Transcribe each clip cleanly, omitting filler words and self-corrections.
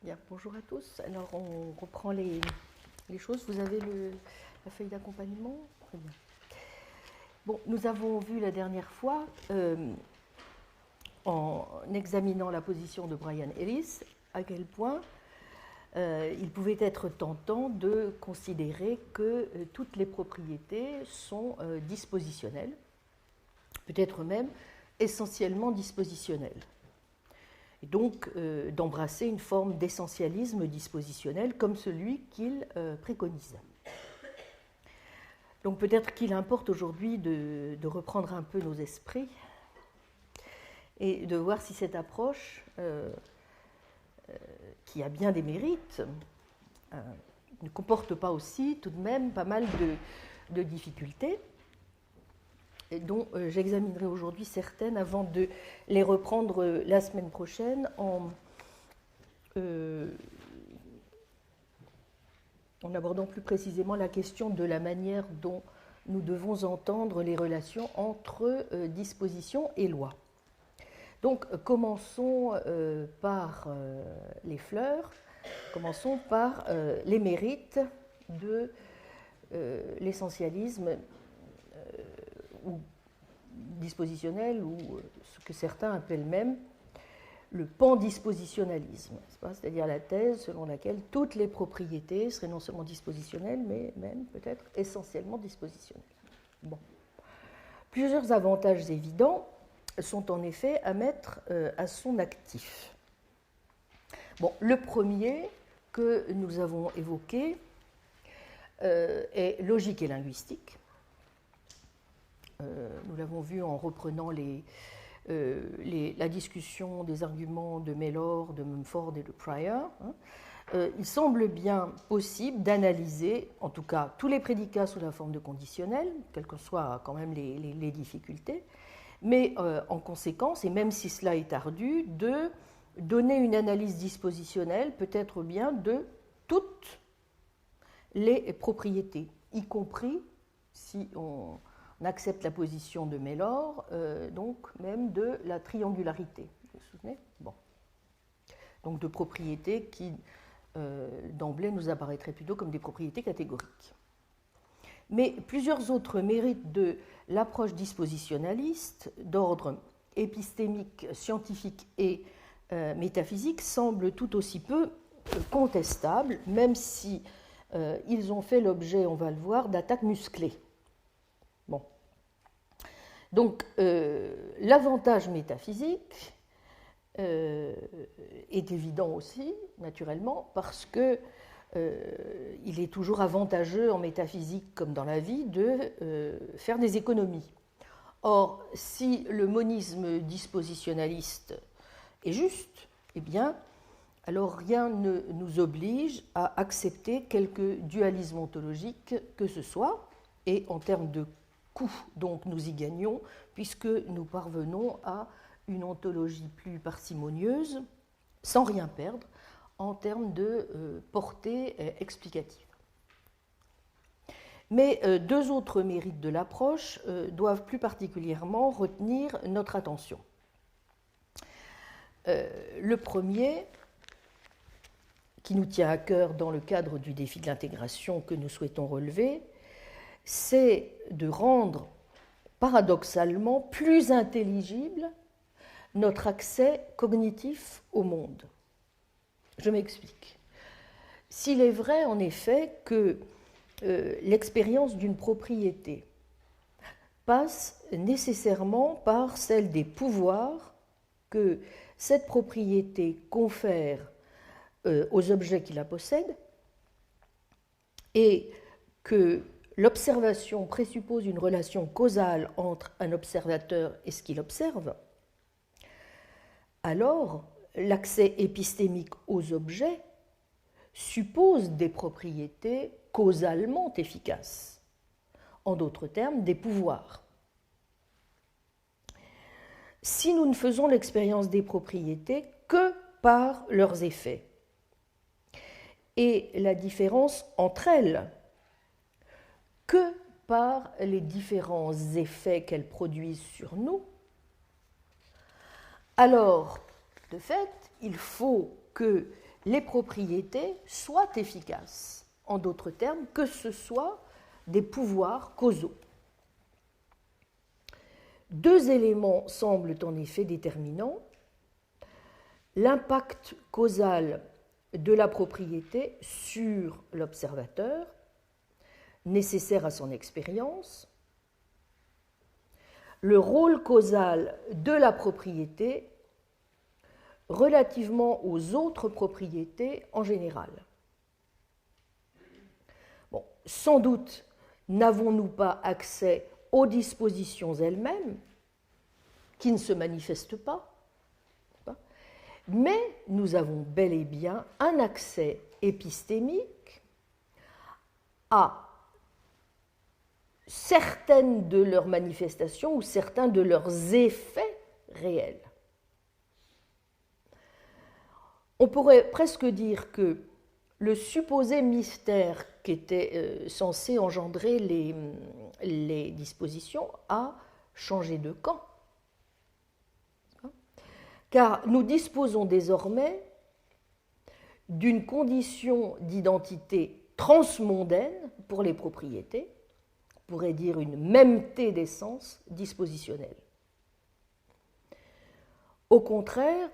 Bien, bonjour à tous. Alors, on reprend les choses. Vous avez la feuille d'accompagnement? Très bien. Bon, nous avons vu la dernière fois, en examinant la position de Brian Ellis, à quel point il pouvait être tentant de considérer que toutes les propriétés sont dispositionnelles, peut-être même essentiellement dispositionnelles. Et donc d'embrasser une forme d'essentialisme dispositionnel comme celui qu'il préconise. Donc peut-être qu'il importe aujourd'hui de reprendre un peu nos esprits et de voir si cette approche, qui a bien des mérites, ne comporte pas aussi tout de même pas mal de difficultés, dont j'examinerai aujourd'hui certaines avant de les reprendre la semaine prochaine en abordant plus précisément la question de la manière dont nous devons entendre les relations entre disposition et loi. Donc commençons par les fleurs, commençons par les mérites de l'essentialisme ou dispositionnel, ou ce que certains appellent même le pandispositionnalisme, c'est-à-dire la thèse selon laquelle toutes les propriétés seraient non seulement dispositionnelles, mais même peut-être essentiellement dispositionnelles. Bon. Plusieurs avantages évidents sont en effet à mettre à son actif. Bon, le premier que nous avons évoqué est logique et linguistique. Nous l'avons vu en reprenant la discussion des arguments de Mellor, de Mumford et de Prior. Il semble bien possible d'analyser, en tout cas, tous les prédicats sous la forme de conditionnels, quelles que soient quand même les difficultés, mais en conséquence, et même si cela est ardu, de donner une analyse dispositionnelle, peut-être bien de toutes les propriétés, y compris si on accepte la position de Mellor, donc même de la triangularité. Vous vous souvenez ? Bon. Donc de propriétés qui, d'emblée, nous apparaîtraient plutôt comme des propriétés catégoriques. Mais plusieurs autres mérites de l'approche dispositionnaliste, d'ordre épistémique, scientifique et métaphysique, semblent tout aussi peu contestables, même si ils ont fait l'objet, on va le voir, d'attaques musclées. Bon. Donc, l'avantage métaphysique est évident aussi, naturellement, parce que il est toujours avantageux en métaphysique comme dans la vie de faire des économies. Or, si le monisme dispositionnaliste est juste, eh bien, alors rien ne nous oblige à accepter quelque dualisme ontologique que ce soit, et en termes de coût, donc nous y gagnons, puisque nous parvenons à une ontologie plus parcimonieuse, sans rien perdre, en termes de portée explicative. Mais deux autres mérites de l'approche doivent plus particulièrement retenir notre attention. Le premier, qui nous tient à cœur dans le cadre du défi de l'intégration que nous souhaitons relever, c'est de rendre paradoxalement plus intelligible notre accès cognitif au monde. Je m'explique. S'il est vrai en effet que l'expérience d'une propriété passe nécessairement par celle des pouvoirs que cette propriété confère aux objets qui la possèdent, et que l'observation présuppose une relation causale entre un observateur et ce qu'il observe, alors l'accès épistémique aux objets suppose des propriétés causalement efficaces, en d'autres termes, des pouvoirs. Si nous ne faisons l'expérience des propriétés que par leurs effets, et la différence entre elles que par les différents effets qu'elles produisent sur nous, alors, de fait, il faut que les propriétés soient efficaces. En d'autres termes, que ce soit des pouvoirs causaux. Deux éléments semblent en effet déterminants. L'impact causal de la propriété sur l'observateur, nécessaire à son expérience, le rôle causal de la propriété relativement aux autres propriétés en général. Bon, sans doute n'avons-nous pas accès aux dispositions elles-mêmes, qui ne se manifestent pas, mais nous avons bel et bien un accès épistémique à certaines de leurs manifestations ou certains de leurs effets réels. On pourrait presque dire que le supposé mystère qui était censé engendrer les dispositions a changé de camp. Car nous disposons désormais d'une condition d'identité transmondaine pour les propriétés, on pourrait dire une mêmeté d'essence dispositionnelle. Au contraire,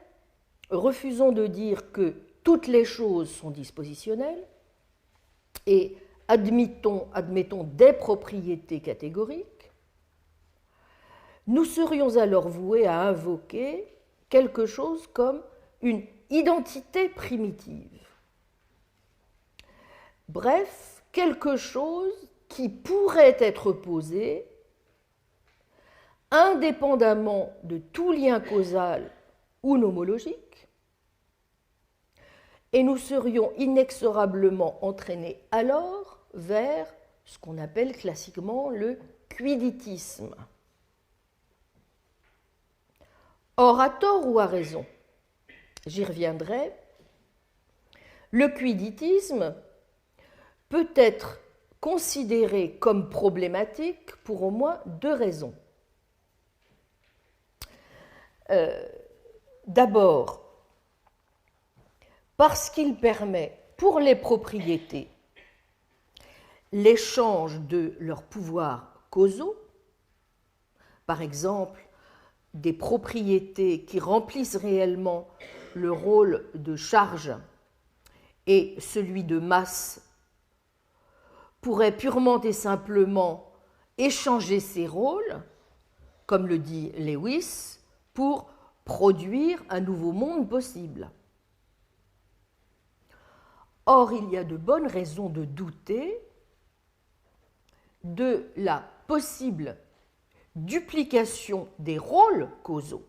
refusons de dire que toutes les choses sont dispositionnelles et admettons des propriétés catégoriques, nous serions alors voués à invoquer quelque chose comme une identité primitive. Bref, quelque chose qui pourrait être posé indépendamment de tout lien causal ou nomologique, et nous serions inexorablement entraînés alors vers ce qu'on appelle classiquement le quiditisme. Or, à tort ou à raison, j'y reviendrai, le quiditisme peut être considéré comme problématique pour au moins deux raisons. D'abord, parce qu'il permet pour les propriétés l'échange de leurs pouvoirs causaux, par exemple des propriétés qui remplissent réellement le rôle de charge et celui de masse pourraient purement et simplement échanger ces rôles, comme le dit Lewis, pour produire un nouveau monde possible. Or, il y a de bonnes raisons de douter de la possible duplication des rôles causaux.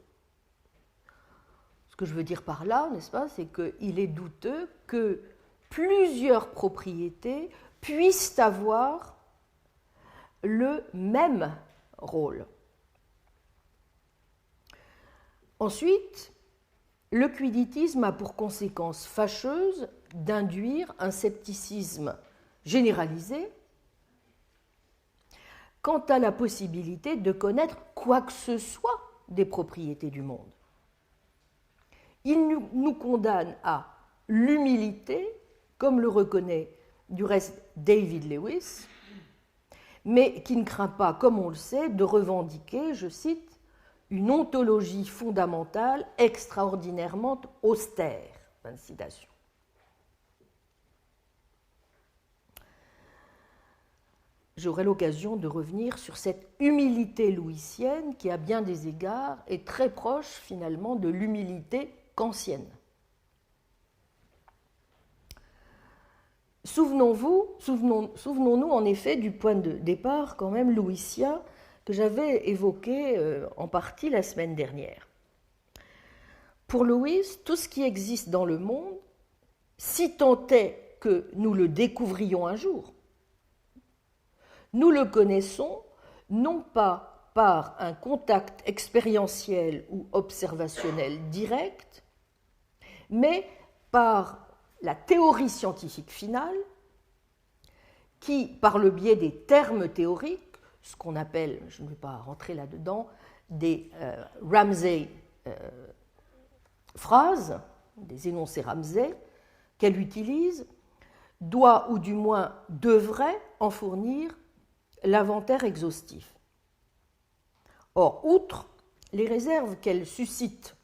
Ce que je veux dire par là, n'est-ce pas, c'est qu'il est douteux que plusieurs propriétés puissent avoir le même rôle. Ensuite, le quiditisme a pour conséquence fâcheuse d'induire un scepticisme généralisé quant à la possibilité de connaître quoi que ce soit des propriétés du monde. Il nous condamne à l'humilité, comme le reconnaît du reste David Lewis, mais qui ne craint pas, comme on le sait, de revendiquer, je cite, une ontologie fondamentale extraordinairement austère. Fin de citation. J'aurai l'occasion de revenir sur cette humilité louisienne qui, à bien des égards, est très proche finalement de l'humilité kantienne. Souvenons-nous en effet du point de départ quand même louisien que j'avais évoqué en partie la semaine dernière. Pour Lewis, tout ce qui existe dans le monde, si tant est que nous le découvrions un jour, nous le connaissons non pas par un contact expérientiel ou observationnel direct, mais par la théorie scientifique finale qui, par le biais des termes théoriques, ce qu'on appelle, je ne vais pas rentrer là-dedans, des Ramsey phrases, des énoncés Ramsey, qu'elle utilise doit, ou du moins devrait, en fournir l'inventaire exhaustif. Or, outre les réserves qu'elle suscite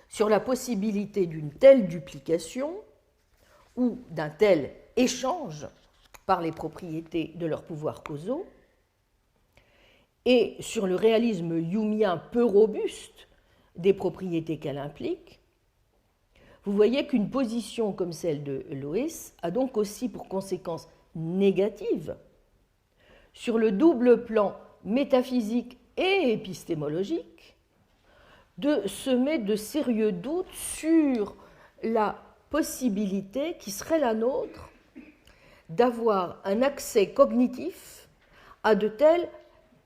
sur la possibilité d'une telle duplication ou d'un tel échange par les propriétés de leurs pouvoirs causaux, et sur le réalisme humien peu robuste des propriétés qu'elle implique, vous voyez qu'une position comme celle de Lois a donc aussi pour conséquence négative sur le double plan métaphysique et épistémologique de semer de sérieux doutes sur la possibilité qui serait la nôtre d'avoir un accès cognitif à de telles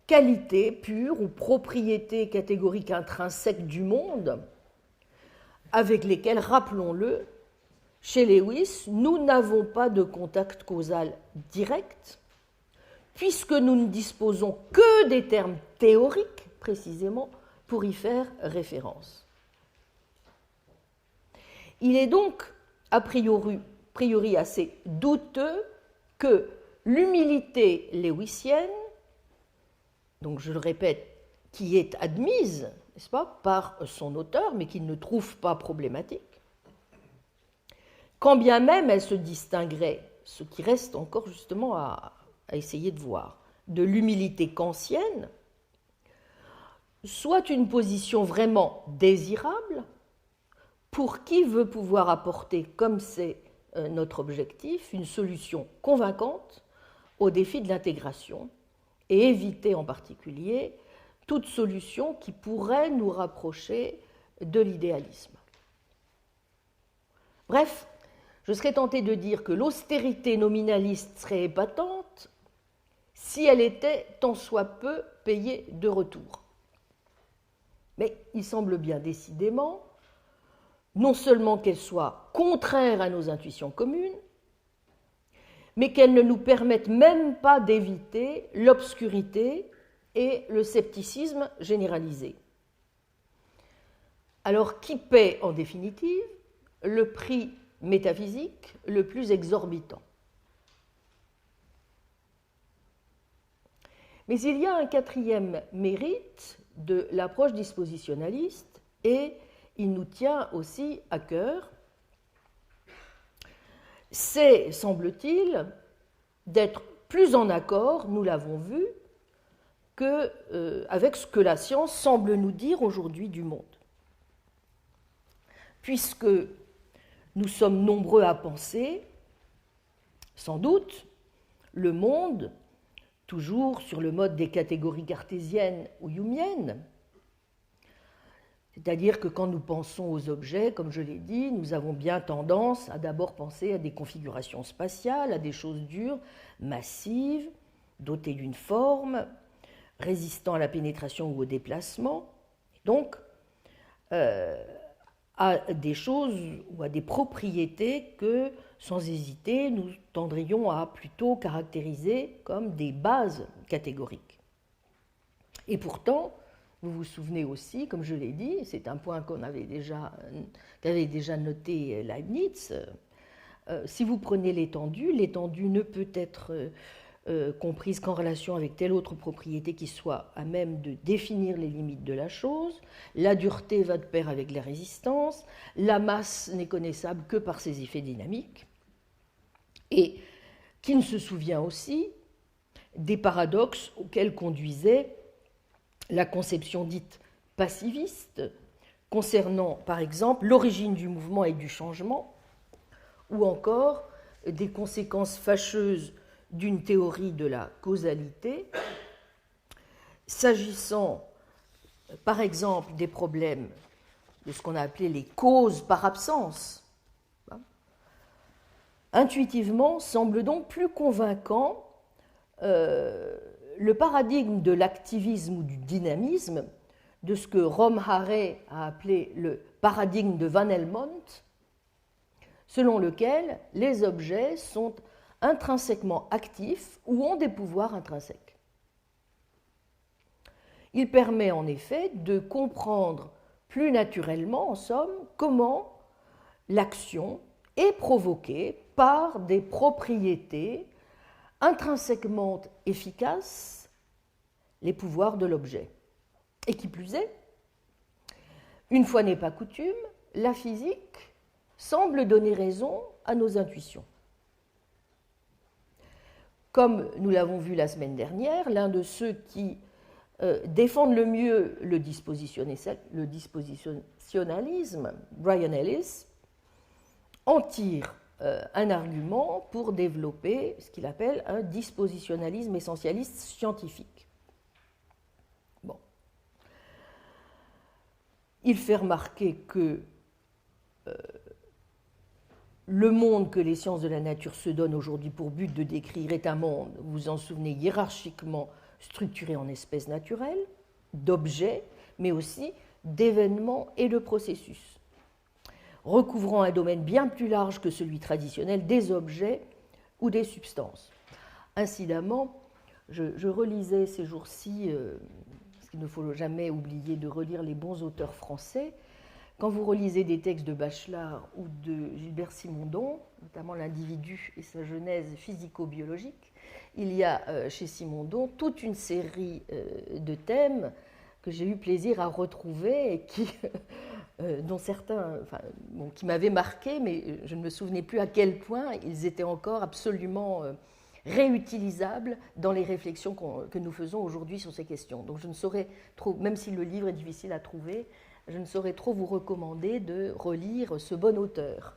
qualités pures ou propriétés catégoriques intrinsèques du monde avec lesquelles, rappelons-le, chez Lewis, nous n'avons pas de contact causal direct, puisque nous ne disposons que des termes théoriques, précisément, pour y faire référence. Il est donc, a priori assez douteux, que l'humilité lewisienne, donc je le répète, qui est admise, n'est-ce pas, par son auteur, mais qu'il ne trouve pas problématique, quand bien même elle se distinguerait, ce qui reste encore justement à essayer de voir, de l'humilité kantienne, soit une position vraiment désirable pour qui veut pouvoir apporter, comme c'est notre objectif, une solution convaincante au défi de l'intégration et éviter en particulier toute solution qui pourrait nous rapprocher de l'idéalisme. Bref, je serais tenté de dire que l'austérité nominaliste serait épatante si elle était tant soit peu payée de retour. Mais il semble bien décidément, non seulement qu'elle soit contraire à nos intuitions communes, mais qu'elle ne nous permette même pas d'éviter l'obscurité et le scepticisme généralisé. Alors, qui paie en définitive le prix métaphysique le plus exorbitant? Mais il y a un quatrième mérite de l'approche dispositionnaliste, et il nous tient aussi à cœur. C'est, semble-t-il, d'être plus en accord, nous l'avons vu, avec ce que la science semble nous dire aujourd'hui du monde. Puisque nous sommes nombreux à penser, sans doute, le monde, toujours sur le mode des catégories cartésiennes ou humiennes, c'est-à-dire que quand nous pensons aux objets, comme je l'ai dit, nous avons bien tendance à d'abord penser à des configurations spatiales, à des choses dures, massives, dotées d'une forme, résistant à la pénétration ou au déplacement, donc à des choses ou à des propriétés que, sans hésiter, nous tendrions à plutôt caractériser comme des bases catégoriques. Et pourtant, vous vous souvenez aussi, comme je l'ai dit, c'est un point qu'avait déjà noté Leibniz, si vous prenez l'étendue ne peut être comprise qu'en relation avec telle autre propriété qui soit à même de définir les limites de la chose. La dureté va de pair avec la résistance, la masse n'est connaissable que par ses effets dynamiques, et qui ne se souvient aussi des paradoxes auxquels conduisait la conception dite passiviste, concernant par exemple l'origine du mouvement et du changement, ou encore des conséquences fâcheuses d'une théorie de la causalité, s'agissant par exemple des problèmes de ce qu'on a appelé les causes par absence. Intuitivement, semble donc plus convaincant le paradigme de l'activisme ou du dynamisme, de ce que Rom Harry a appelé le paradigme de Van Helmont, selon lequel les objets sont intrinsèquement actifs ou ont des pouvoirs intrinsèques. Il permet en effet de comprendre plus naturellement, en somme, comment l'action est provoquée par des propriétés intrinsèquement efficaces, les pouvoirs de l'objet. Et qui plus est, une fois n'est pas coutume, la physique semble donner raison à nos intuitions. Comme nous l'avons vu la semaine dernière, l'un de ceux qui défendent le mieux le dispositionnalisme, Brian Ellis, en tire un argument pour développer ce qu'il appelle un dispositionnalisme essentialiste scientifique. Bon. Il fait remarquer que le monde que les sciences de la nature se donnent aujourd'hui pour but de décrire est un monde, vous vous en souvenez, hiérarchiquement structuré en espèces naturelles, d'objets, mais aussi d'événements et de processus, recouvrant un domaine bien plus large que celui traditionnel des objets ou des substances. Incidemment, je relisais ces jours-ci, parce qu'il ne faut jamais oublier de relire les bons auteurs français. Quand vous relisez des textes de Bachelard ou de Gilbert Simondon, notamment L'individu et sa genèse physico-biologique, il y a chez Simondon toute une série de thèmes que j'ai eu plaisir à retrouver et dont certains, qui m'avaient marqué, mais je ne me souvenais plus à quel point ils étaient encore absolument réutilisables dans les réflexions que nous faisons aujourd'hui sur ces questions. Donc je ne saurais trop, même si le livre est difficile à trouver, je ne saurais trop vous recommander de relire ce bon auteur.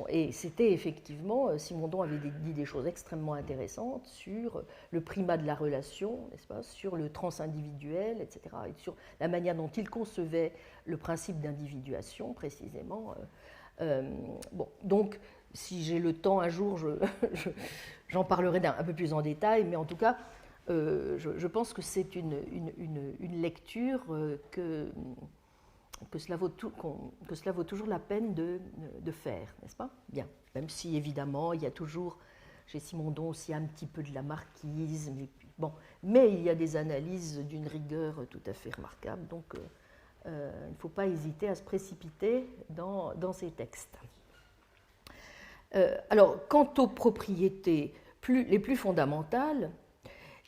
Et c'était effectivement, Simondon avait dit des choses extrêmement intéressantes sur le primat de la relation, n'est-ce pas, sur le transindividuel, etc., et sur la manière dont il concevait le principe d'individuation, précisément. Donc, si j'ai le temps un jour, j'en parlerai un peu plus en détail, mais en tout cas, je pense que c'est une lecture que cela vaut toujours la peine de faire, n'est-ce pas ? Bien, même si évidemment il y a toujours chez Simondon aussi un petit peu de la marquise, mais il y a des analyses d'une rigueur tout à fait remarquable, donc il ne faut pas hésiter à se précipiter dans ces textes. Alors, quant aux propriétés les plus fondamentales,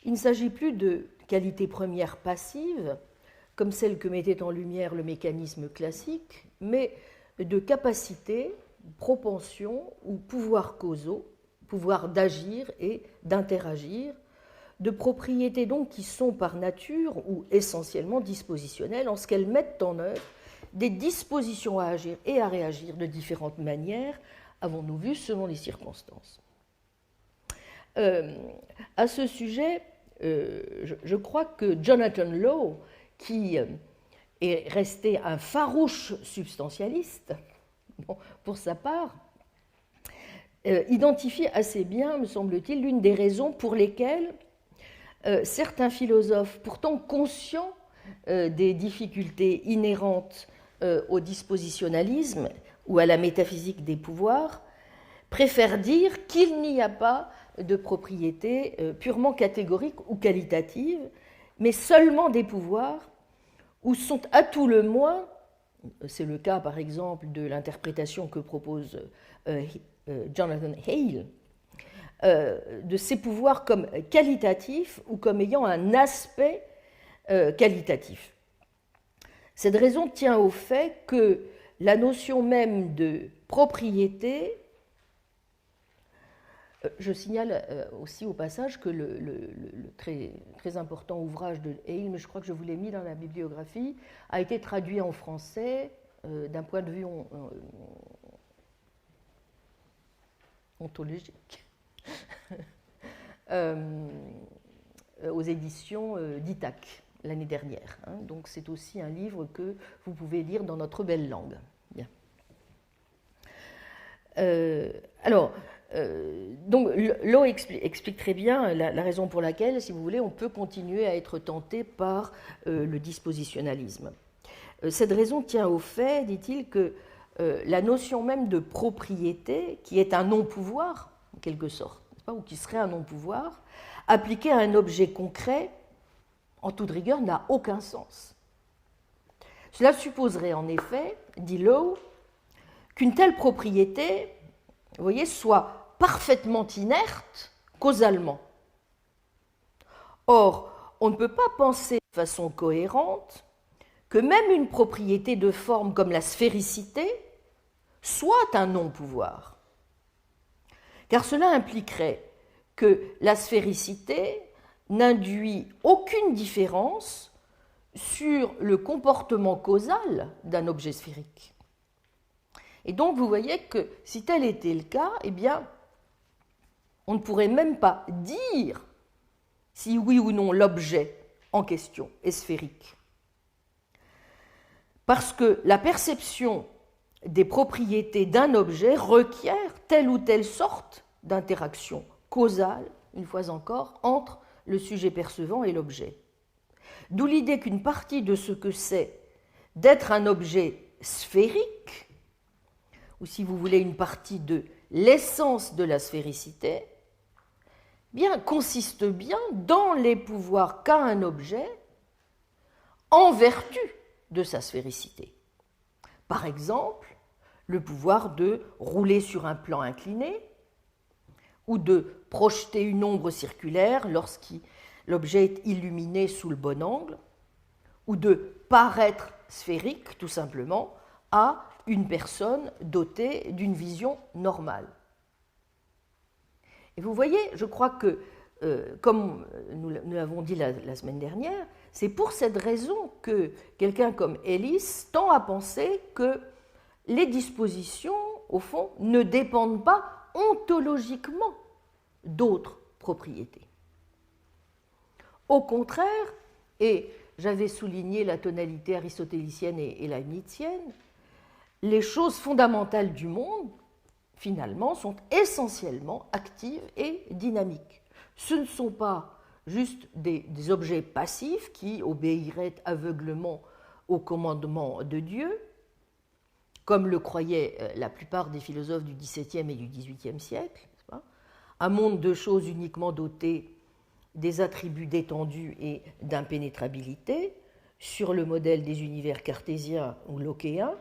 il ne s'agit plus de qualités premières passives, comme celle que mettait en lumière le mécanisme classique, mais de capacités, propensions ou pouvoirs causaux, pouvoirs d'agir et d'interagir, de propriétés donc qui sont par nature ou essentiellement dispositionnelles en ce qu'elles mettent en œuvre des dispositions à agir et à réagir de différentes manières, avons-nous vu, selon les circonstances. À ce sujet, je crois que Jonathan Law, qui est resté un farouche substantialiste, pour sa part, identifie assez bien, me semble-t-il, l'une des raisons pour lesquelles certains philosophes, pourtant conscients des difficultés inhérentes au dispositionnalisme ou à la métaphysique des pouvoirs, préfèrent dire qu'il n'y a pas de propriétés purement catégoriques ou qualitatives, mais seulement des pouvoirs où sont à tout le moins, c'est le cas par exemple de l'interprétation que propose Jonathan Hale, de ces pouvoirs comme qualitatifs ou comme ayant un aspect qualitatif. Cette raison tient au fait que la notion même de propriété. Je signale aussi au passage que le très, très important ouvrage de Hale, mais je crois que je vous l'ai mis dans la bibliographie, a été traduit en français d'un point de vue ontologique aux éditions d'Ithac l'année dernière. Donc c'est aussi un livre que vous pouvez lire dans notre belle langue. Bien. Donc, Law explique très bien la raison pour laquelle, si vous voulez, on peut continuer à être tenté par le dispositionnalisme. Cette raison tient au fait, dit-il, que la notion même de propriété, qui est un non-pouvoir, en quelque sorte, ou qui serait un non-pouvoir, appliqué à un objet concret, en toute rigueur, n'a aucun sens. Cela supposerait, en effet, dit Law, qu'une telle propriété, vous voyez, soit parfaitement inerte causalement. Or, on ne peut pas penser de façon cohérente que même une propriété de forme comme la sphéricité soit un non-pouvoir. Car cela impliquerait que la sphéricité n'induit aucune différence sur le comportement causal d'un objet sphérique. Et donc vous voyez que si tel était le cas, eh bien, on ne pourrait même pas dire si oui ou non l'objet en question est sphérique. Parce que la perception des propriétés d'un objet requiert telle ou telle sorte d'interaction causale, une fois encore, entre le sujet percevant et l'objet. D'où l'idée qu'une partie de ce que c'est d'être un objet sphérique, ou si vous voulez une partie de l'essence de la sphéricité, bien, consiste bien dans les pouvoirs qu'a un objet en vertu de sa sphéricité. Par exemple, le pouvoir de rouler sur un plan incliné ou de projeter une ombre circulaire lorsque l'objet est illuminé sous le bon angle, ou de paraître sphérique, tout simplement, à une personne dotée d'une vision normale. Et vous voyez, je crois que, comme nous l'avons dit la semaine dernière, c'est pour cette raison que quelqu'un comme Ellis tend à penser que les dispositions, au fond, ne dépendent pas ontologiquement d'autres propriétés. Au contraire, et j'avais souligné la tonalité aristotélicienne et leibnizienne, les choses fondamentales du monde, finalement, sont essentiellement actives et dynamiques. Ce ne sont pas juste des objets passifs qui obéiraient aveuglement au commandement de Dieu, comme le croyaient la plupart des philosophes du XVIIe et du XVIIIe siècle, un monde de choses uniquement doté des attributs d'étendue et d'impénétrabilité, sur le modèle des univers cartésiens ou lockéens.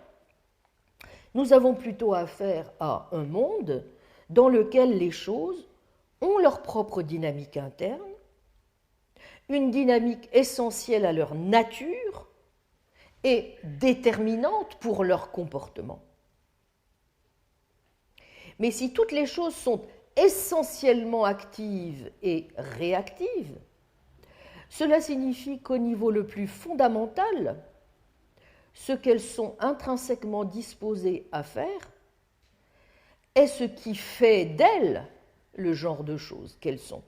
Nous avons plutôt affaire à un monde dans lequel les choses ont leur propre dynamique interne, une dynamique essentielle à leur nature et déterminante pour leur comportement. Mais si toutes les choses sont essentiellement actives et réactives, cela signifie qu'au niveau le plus fondamental, ce qu'elles sont intrinsèquement disposées à faire est ce qui fait d'elles le genre de choses qu'elles sont.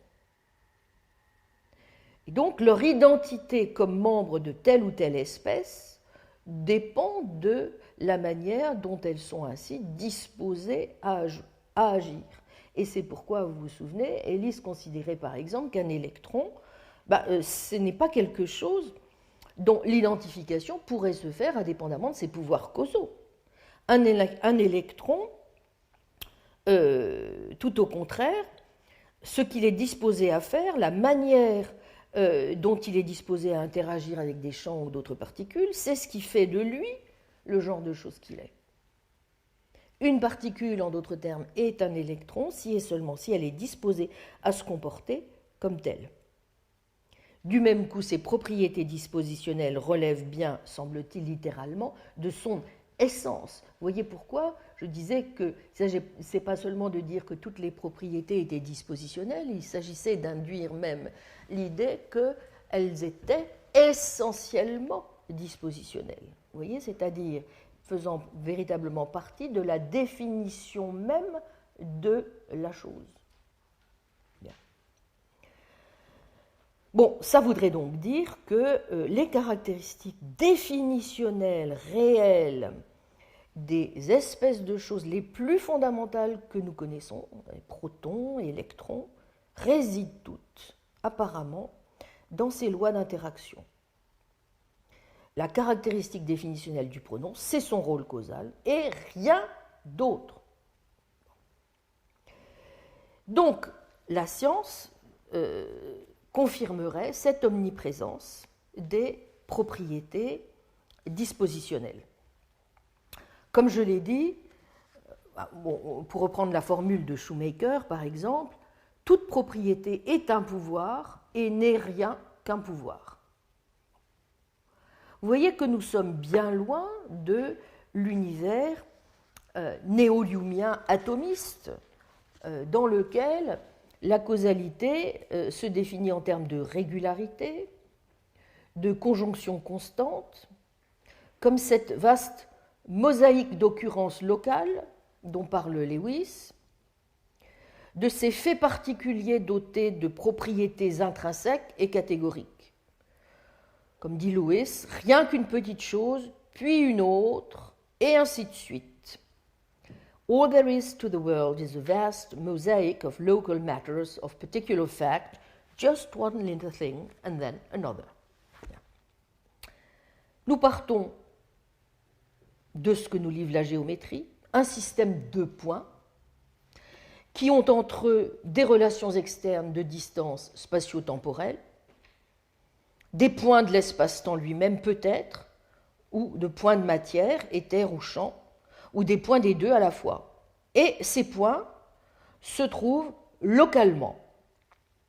Et donc leur identité comme membre de telle ou telle espèce dépend de la manière dont elles sont ainsi disposées à agir. Et c'est pourquoi, vous vous souvenez, Ellis considérait par exemple qu'un électron, ce n'est pas quelque chose dont l'identification pourrait se faire indépendamment de ses pouvoirs causaux. Un électron, tout au contraire, ce qu'il est disposé à faire, la manière dont il est disposé à interagir avec des champs ou d'autres particules, c'est ce qui fait de lui le genre de chose qu'il est. Une particule, en d'autres termes, est un électron si et seulement si elle est disposée à se comporter comme telle. Du même coup, ses propriétés dispositionnelles relèvent bien, semble-t-il littéralement, de son essence. Vous voyez pourquoi je disais que ce n'est pas seulement de dire que toutes les propriétés étaient dispositionnelles, il s'agissait d'induire même l'idée qu'elles étaient essentiellement dispositionnelles. Vous voyez, c'est-à-dire faisant véritablement partie de la définition même de la chose. Bien. Bon, ça voudrait donc dire que les caractéristiques définitionnelles, réelles, des espèces de choses les plus fondamentales que nous connaissons, les protons et électrons, résident toutes, apparemment, dans ces lois d'interaction. La caractéristique définitionnelle du pronom, c'est son rôle causal et rien d'autre. Donc, la science confirmerait cette omniprésence des propriétés dispositionnelles. Comme je l'ai dit, pour reprendre la formule de Shoemaker, par exemple, toute propriété est un pouvoir et n'est rien qu'un pouvoir. Vous voyez que nous sommes bien loin de l'univers néolumien atomiste dans lequel la causalité se définit en termes de régularité, de conjonction constante, comme cette vaste mosaïque d'occurrences locales dont parle Lewis, de ces faits particuliers dotés de propriétés intrinsèques et catégoriques. Comme dit Lewis, rien qu'une petite chose, puis une autre, et ainsi de suite. All there is to the world is a vast mosaic of local matters of particular fact, just one little thing and then another. Nous partons de ce que nous livre la géométrie, un système de points qui ont entre eux des relations externes de distance spatio-temporelle, des points de l'espace-temps lui-même peut-être, ou de points de matière, éther ou champ, ou des points des deux à la fois. Et ces points se trouvent localement.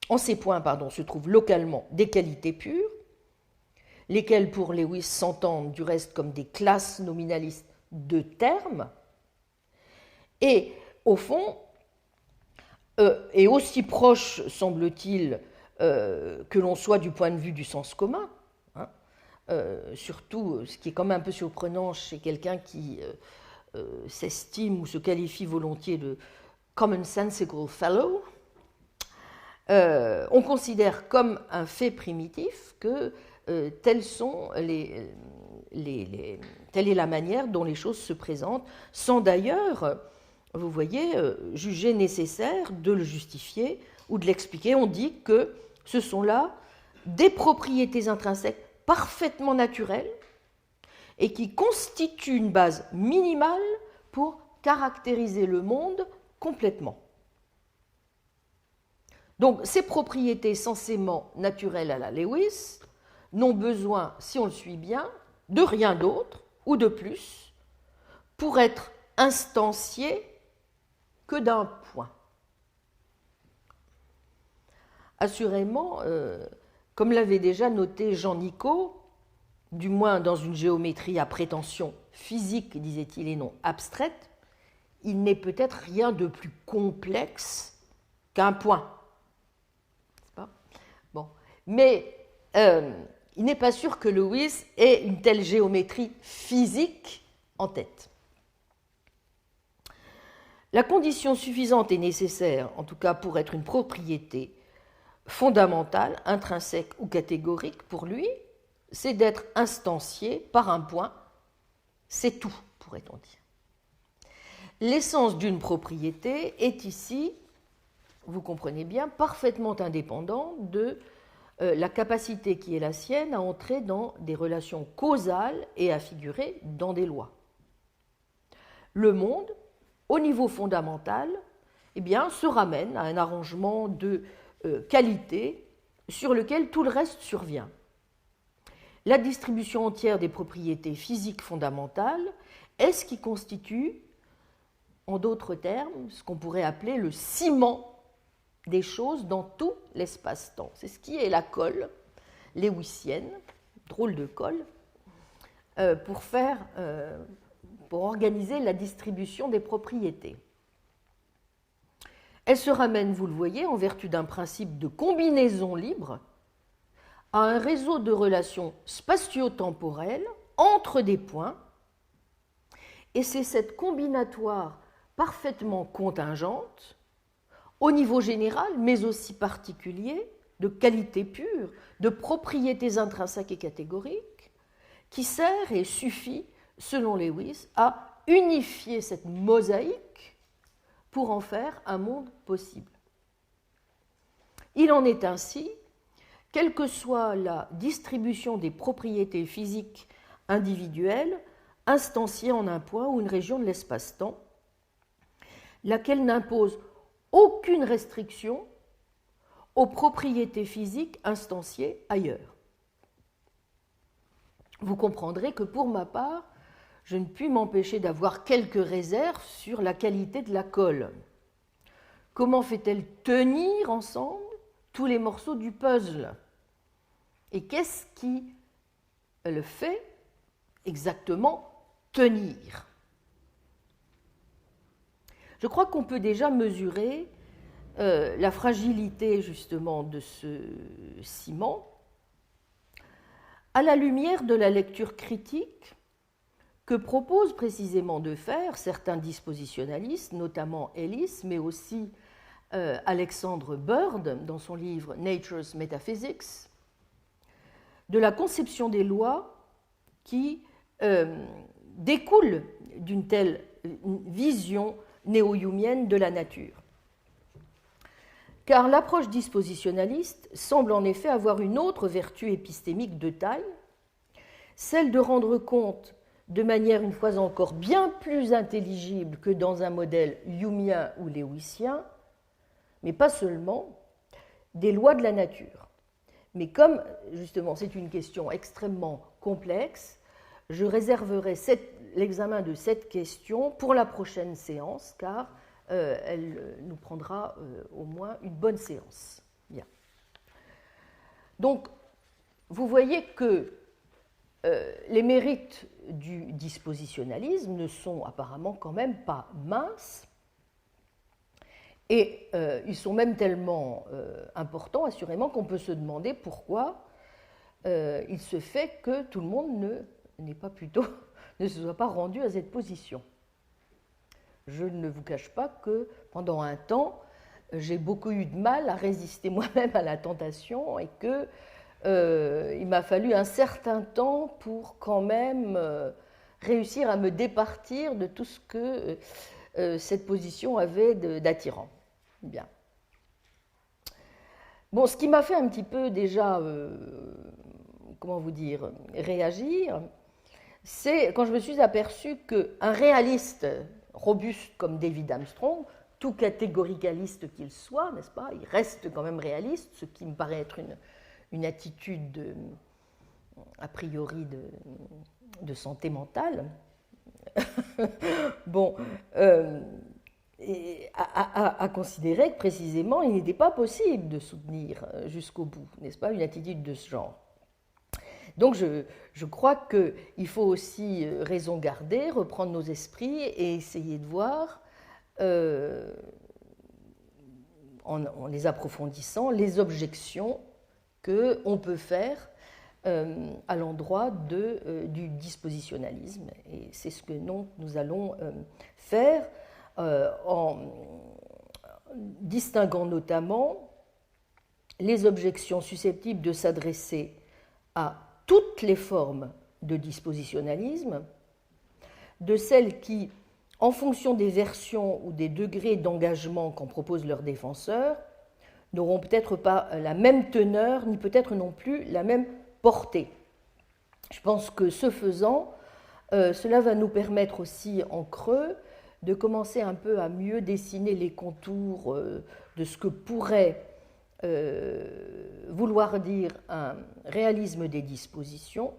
En ces points, se trouvent localement des qualités pures, lesquelles pour Lewis s'entendent du reste comme des classes nominalistes de termes, et au fond, et aussi proche, semble-t-il, que l'on soit du point de vue du sens commun, surtout ce qui est quand même un peu surprenant chez quelqu'un qui s'estime ou se qualifie volontiers de commonsensical fellow, on considère comme un fait primitif que telle est la manière dont les choses se présentent, sans d'ailleurs, vous voyez, juger nécessaire de le justifier ou de l'expliquer. On dit que ce sont là des propriétés intrinsèques parfaitement naturelles et qui constituent une base minimale pour caractériser le monde complètement. Donc, ces propriétés censément naturelles à la Lewis n'ont besoin, si on le suit bien, de rien d'autre ou de plus pour être instanciées que d'un point. Assurément, comme l'avait déjà noté Jean Nicot, du moins dans une géométrie à prétention physique, disait-il, et non abstraite, il n'est peut-être rien de plus complexe qu'un point. C'est pas ? Bon. Mais il n'est pas sûr que Lewis ait une telle géométrie physique en tête. La condition suffisante et nécessaire, en tout cas pour être une propriété fondamentale, intrinsèque ou catégorique pour lui, c'est d'être instancié par un point, c'est tout, pourrait-on dire. L'essence d'une propriété est ici, vous comprenez bien, parfaitement indépendante de la capacité qui est la sienne à entrer dans des relations causales et à figurer dans des lois. Le monde, au niveau fondamental, eh bien, se ramène à un arrangement de qualité sur lequel tout le reste survient. La distribution entière des propriétés physiques fondamentales est ce qui constitue, en d'autres termes, ce qu'on pourrait appeler le ciment des choses dans tout l'espace-temps. C'est ce qui est la colle lewisienne, drôle de colle, pour organiser la distribution des propriétés. Elle se ramène, vous le voyez, en vertu d'un principe de combinaison libre, à un réseau de relations spatio-temporelles entre des points, et c'est cette combinatoire parfaitement contingente, au niveau général, mais aussi particulier, de qualité pure, de propriétés intrinsèques et catégoriques, qui sert et suffit, selon Lewis, à unifier cette mosaïque pour en faire un monde possible. Il en est ainsi, quelle que soit la distribution des propriétés physiques individuelles, instanciées en un point ou une région de l'espace-temps, laquelle n'impose aucune restriction aux propriétés physiques instanciées ailleurs. Vous comprendrez que pour ma part, je ne puis m'empêcher d'avoir quelques réserves sur la qualité de la colle. Comment fait-elle tenir ensemble tous les morceaux du puzzle? Et qu'est-ce qui le fait exactement tenir? Je crois qu'on peut déjà mesurer la fragilité justement de ce ciment à la lumière de la lecture critique que proposent précisément de faire certains dispositionnalistes, notamment Ellis, mais aussi Alexander Bird dans son livre Nature's Metaphysics, de la conception des lois qui découle d'une telle vision néo-humienne de la nature. Car l'approche dispositionnaliste semble en effet avoir une autre vertu épistémique de taille, celle de rendre compte de manière une fois encore bien plus intelligible que dans un modèle humien ou léwissien, mais pas seulement, des lois de la nature. Mais comme justement c'est une question extrêmement complexe, je réserverai l'examen de cette question pour la prochaine séance, car elle nous prendra au moins une bonne séance. Bien. Donc, vous voyez que les mérites du dispositionnalisme ne sont apparemment quand même pas minces, et ils sont même tellement importants, assurément, qu'on peut se demander pourquoi il se fait que tout le monde ne se soit pas rendu à cette position. Je ne vous cache pas que pendant un temps, j'ai beaucoup eu de mal à résister moi-même à la tentation et qu'il m'a fallu un certain temps pour quand même réussir à me départir de tout ce que cette position avait d'attirant. Bien. Bon, ce qui m'a fait un petit peu déjà, comment vous dire, réagir, c'est quand je me suis aperçu qu'un réaliste robuste comme David Armstrong, tout catégoricaliste qu'il soit, n'est-ce pas, il reste quand même réaliste, ce qui me paraît être une attitude a priori de santé mentale. Bon, à considérer que précisément il n'était pas possible de soutenir jusqu'au bout, n'est-ce pas, une attitude de ce genre. Donc je crois qu'il faut aussi raison garder, reprendre nos esprits et essayer de voir, en les approfondissant, les objections qu'on peut faire à l'endroit du dispositionnalisme. Et c'est ce que nous allons faire en distinguant notamment les objections susceptibles de s'adresser à toutes les formes de dispositionnalisme, de celles qui, en fonction des versions ou des degrés d'engagement qu'en proposent leurs défenseurs, n'auront peut-être pas la même teneur, ni peut-être non plus la même portée. Je pense que ce faisant, cela va nous permettre aussi en creux de commencer un peu à mieux dessiner les contours de ce que pourrait vouloir dire un réalisme des dispositions,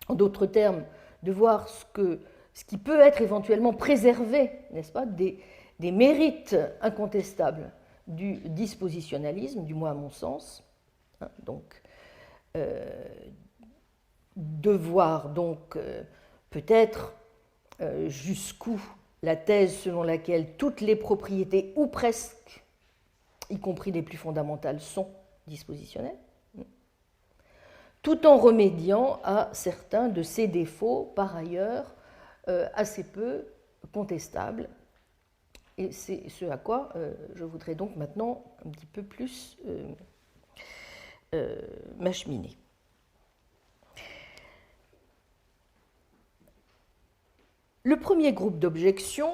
en d'autres termes, de voir ce qui peut être éventuellement préservé, n'est-ce pas, des mérites incontestables du dispositionnalisme, du moins à mon sens. Donc, de voir donc peut-être jusqu'où la thèse selon laquelle toutes les propriétés, ou presque, y compris les plus fondamentales, sont dispositionnelles, tout en remédiant à certains de ces défauts, par ailleurs, assez peu contestables. Et c'est ce à quoi je voudrais donc maintenant un petit peu plus m'acheminer. Le premier groupe d'objections,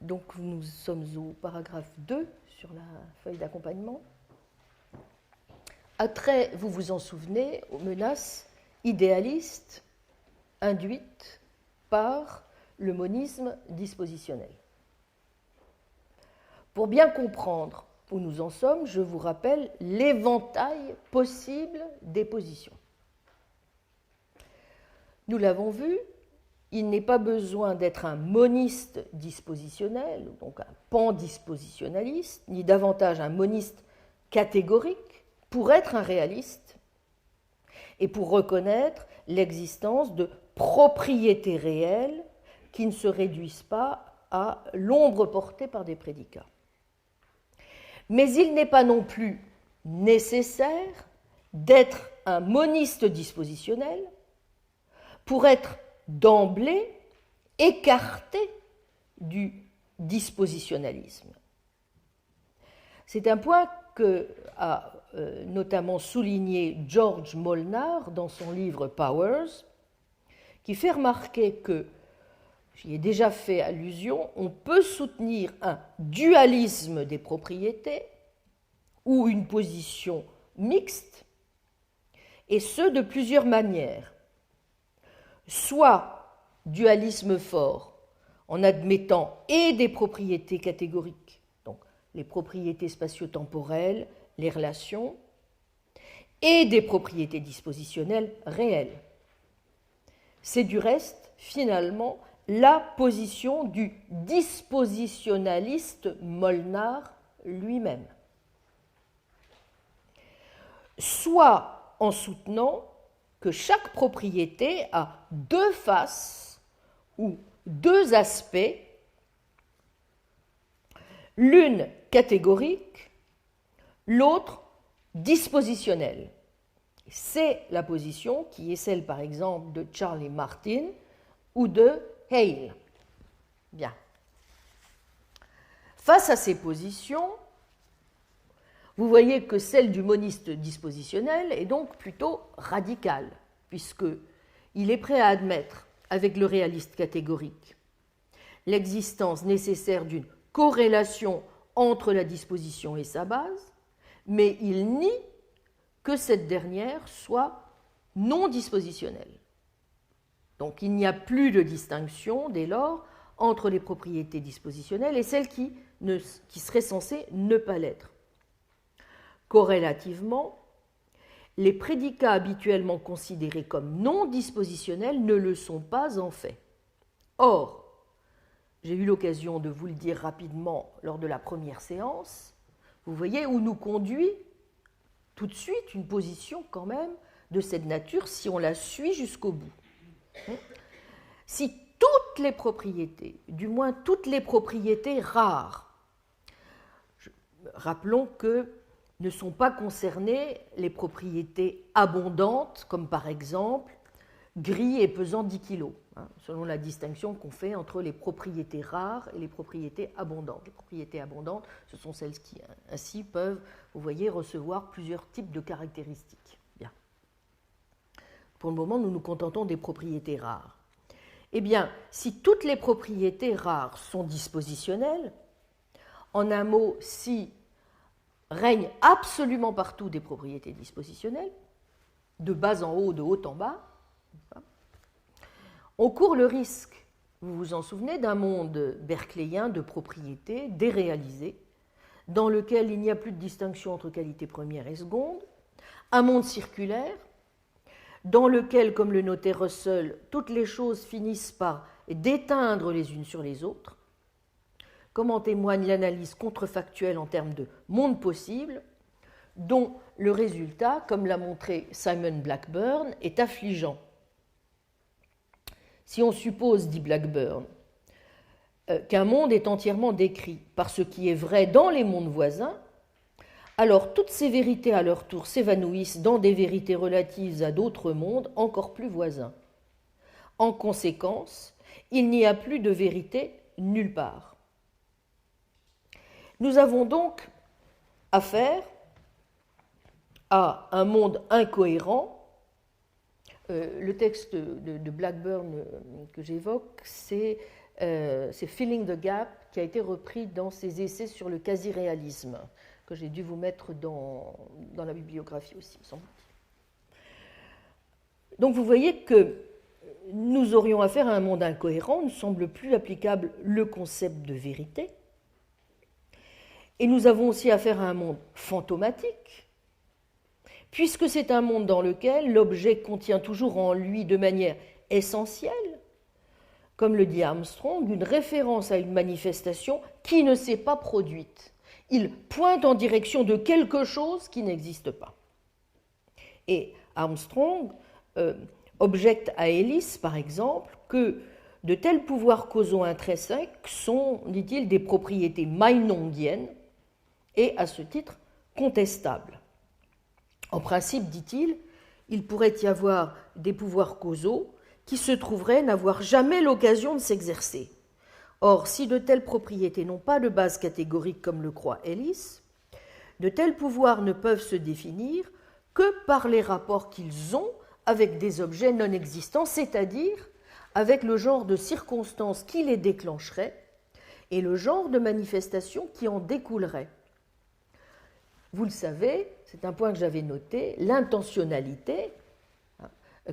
donc nous sommes au paragraphe 2 sur la feuille d'accompagnement, a trait, vous vous en souvenez, aux menaces idéalistes induites par le monisme dispositionnel. Pour bien comprendre où nous en sommes, je vous rappelle l'éventail possible des positions. nous l'avons vu, il n'est pas besoin d'être un moniste dispositionnel, donc un pandispositionnaliste, ni davantage un moniste catégorique, pour être un réaliste et pour reconnaître l'existence de propriétés réelles qui ne se réduisent pas à l'ombre portée par des prédicats. Mais il n'est pas non plus nécessaire d'être un moniste dispositionnel pour être d'emblée écarté du dispositionnalisme. C'est un point que a notamment souligné George Molnar dans son livre Powers, qui fait remarquer que, j'y ai déjà fait allusion, on peut soutenir un dualisme des propriétés ou une position mixte, et ce de plusieurs manières. Soit dualisme fort, en admettant et des propriétés catégoriques, donc les propriétés spatio-temporelles, les relations, et des propriétés dispositionnelles réelles. C'est du reste, finalement, la position du dispositionnaliste Molnar lui-même. Soit en soutenant que chaque propriété a deux faces ou deux aspects, l'une catégorique, l'autre dispositionnelle. C'est la position qui est celle, par exemple, de Charlie Martin ou de Hale. Bien. Face à ces positions, vous voyez que celle du moniste dispositionnel est donc plutôt radicale, puisqu'il est prêt à admettre, avec le réaliste catégorique, l'existence nécessaire d'une corrélation entre la disposition et sa base, mais il nie que cette dernière soit non dispositionnelle. Donc il n'y a plus de distinction, dès lors, entre les propriétés dispositionnelles et celles qui seraient censées ne pas l'être. Corrélativement, les prédicats habituellement considérés comme non dispositionnels ne le sont pas en fait. Or, j'ai eu l'occasion de vous le dire rapidement lors de la première séance, vous voyez où nous conduit tout de suite une position quand même de cette nature si on la suit jusqu'au bout. Si toutes les propriétés, du moins toutes les propriétés rares, rappelons que ne sont pas concernées les propriétés abondantes, comme par exemple gris et pesant 10 kg, selon la distinction qu'on fait entre les propriétés rares et les propriétés abondantes. Les propriétés abondantes, ce sont celles qui, ainsi, peuvent, vous voyez, recevoir plusieurs types de caractéristiques. Bien. Pour le moment, nous nous contentons des propriétés rares. Eh bien, si toutes les propriétés rares sont dispositionnelles, en un mot, si règnent absolument partout des propriétés dispositionnelles, de bas en haut, de haut en bas, on court le risque, vous vous en souvenez, d'un monde berkeleyien de propriétés déréalisées, dans lequel il n'y a plus de distinction entre qualité première et seconde, un monde circulaire, dans lequel, comme le notait Russell, toutes les choses finissent par déteindre les unes sur les autres, comme en témoigne l'analyse contrefactuelle en termes de monde possible, dont le résultat, comme l'a montré Simon Blackburn, est affligeant. Si on suppose, dit Blackburn, qu'un monde est entièrement décrit par ce qui est vrai dans les mondes voisins, alors toutes ces vérités à leur tour s'évanouissent dans des vérités relatives à d'autres mondes encore plus voisins. En conséquence, il n'y a plus de vérité nulle part. Nous avons donc affaire à un monde incohérent. Le texte de Blackburn que j'évoque, c'est Filling the Gap, qui a été repris dans ses essais sur le quasi-réalisme, que j'ai dû vous mettre dans la bibliographie aussi, me semble-t-il. Donc vous voyez que nous aurions affaire à un monde incohérent, ne semble plus applicable le concept de vérité, et nous avons aussi affaire à un monde fantomatique, puisque c'est un monde dans lequel l'objet contient toujours en lui de manière essentielle, comme le dit Armstrong, une référence à une manifestation qui ne s'est pas produite. Il pointe en direction de quelque chose qui n'existe pas. Et Armstrong objecte à Ellis, par exemple, que de tels pouvoirs causaux intrinsèques sont, dit-il, des propriétés maïnondiennes et, à ce titre, contestables. En principe, dit-il, il pourrait y avoir des pouvoirs causaux qui se trouveraient n'avoir jamais l'occasion de s'exercer. Or, si de telles propriétés n'ont pas de base catégorique comme le croit Ellis, de tels pouvoirs ne peuvent se définir que par les rapports qu'ils ont avec des objets non existants, c'est-à-dire avec le genre de circonstances qui les déclencheraient et le genre de manifestations qui en découleraient. Vous le savez, c'est un point que j'avais noté, l'intentionnalité,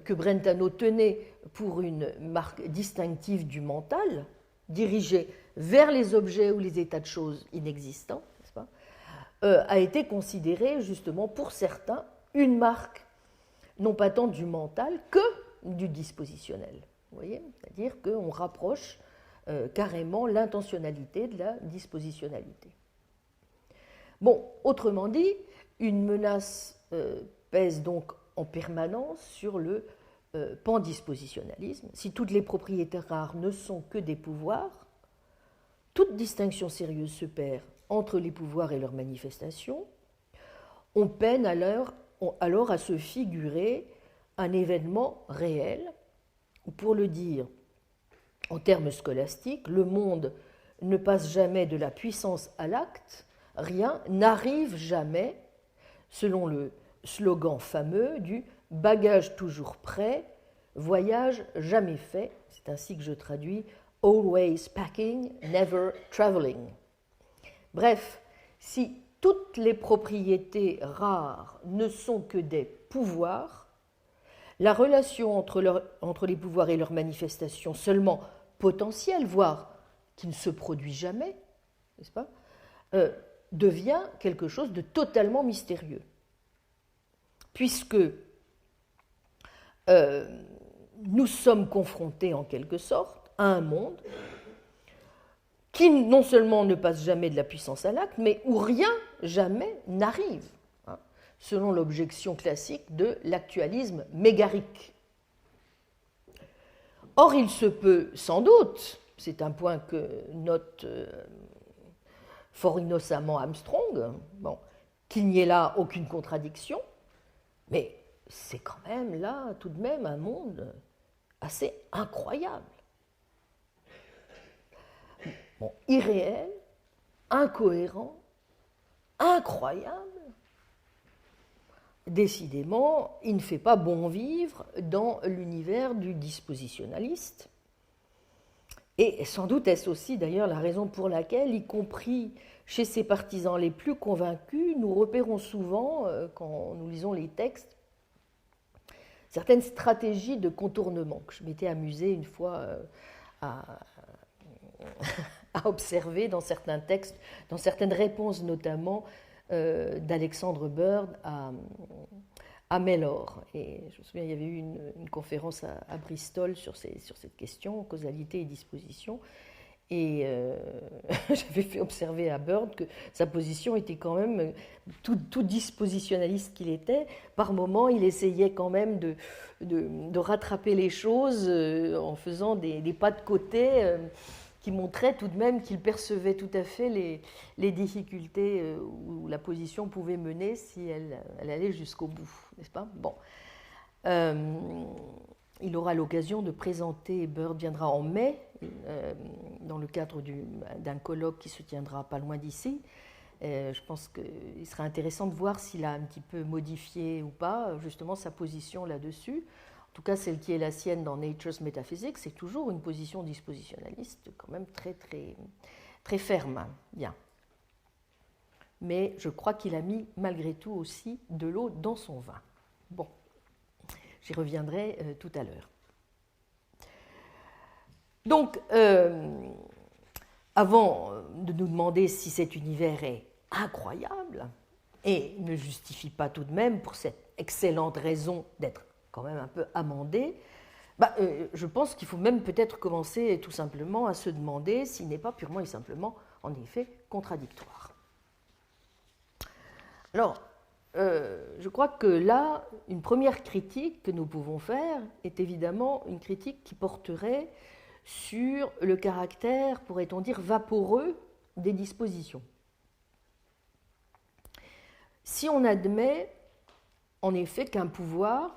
que Brentano tenait pour une marque distinctive du mental, dirigée vers les objets ou les états de choses inexistants, n'est-ce pas, a été considérée justement pour certains une marque non pas tant du mental que du dispositionnel. Vous voyez, c'est-à-dire qu'on rapproche carrément l'intentionnalité de la dispositionnalité. Bon, autrement dit, une menace pèse donc en permanence sur le pandispositionnalisme. Si toutes les propriétés rares ne sont que des pouvoirs, toute distinction sérieuse se perd entre les pouvoirs et leurs manifestations. On peine alors à se figurer un événement réel, ou pour le dire en termes scolastiques, le monde ne passe jamais de la puissance à l'acte, rien n'arrive jamais, selon le slogan fameux du « bagage toujours prêt, voyage jamais fait », c'est ainsi que je traduis « always packing, never traveling ». Bref, si toutes les propriétés rares ne sont que des pouvoirs, la relation entre les pouvoirs et leurs manifestations seulement potentielle, voire qui ne se produit jamais, n'est-ce pas, devient quelque chose de totalement mystérieux. Puisque nous sommes confrontés en quelque sorte à un monde qui non seulement ne passe jamais de la puissance à l'acte, mais où rien jamais n'arrive, selon l'objection classique de l'actualisme mégarique. Or, il se peut sans doute, c'est un point que note fort innocemment Armstrong, qu'il n'y ait là aucune contradiction, mais c'est quand même là tout de même un monde assez incroyable. Irréel, incohérent, incroyable. Décidément, il ne fait pas bon vivre dans l'univers du dispositionnaliste. Et sans doute est-ce aussi d'ailleurs la raison pour laquelle, y compris chez ses partisans les plus convaincus, nous repérons souvent, quand nous lisons les textes, certaines stratégies de contournement que je m'étais amusée une fois à observer dans certains textes, dans certaines réponses notamment d'Alexandre Bird à Mellor. Et je me souviens, il y avait eu une conférence à Bristol sur cette question, causalité et disposition. Et j'avais fait observer à Bird que sa position était quand même, tout dispositionnaliste qu'il était, par moments il essayait quand même de rattraper les choses en faisant des pas de côté qui montraient tout de même qu'il percevait tout à fait les difficultés où la position pouvait mener si elle allait jusqu'au bout, n'est-ce pas ? Bon. Il aura l'occasion de présenter, Bird viendra en mai, dans le cadre d'un colloque qui se tiendra pas loin d'ici. Je pense qu'il sera intéressant de voir s'il a un petit peu modifié ou pas justement sa position là-dessus. En tout cas, celle qui est la sienne dans Nature's Metaphysics, c'est toujours une position dispositionnaliste quand même très, très, très ferme. Bien. Mais je crois qu'il a mis malgré tout aussi de l'eau dans son vin. Bon. J'y reviendrai tout à l'heure. Donc, avant de nous demander si cet univers est incroyable et ne justifie pas tout de même, pour cette excellente raison d'être quand même un peu amendé, Je pense qu'il faut même peut-être commencer tout simplement à se demander s'il n'est pas purement et simplement, en effet, contradictoire. Alors, je crois que là, une première critique que nous pouvons faire est évidemment une critique qui porterait sur le caractère, pourrait-on dire, vaporeux des dispositions. Si on admet en effet qu'un pouvoir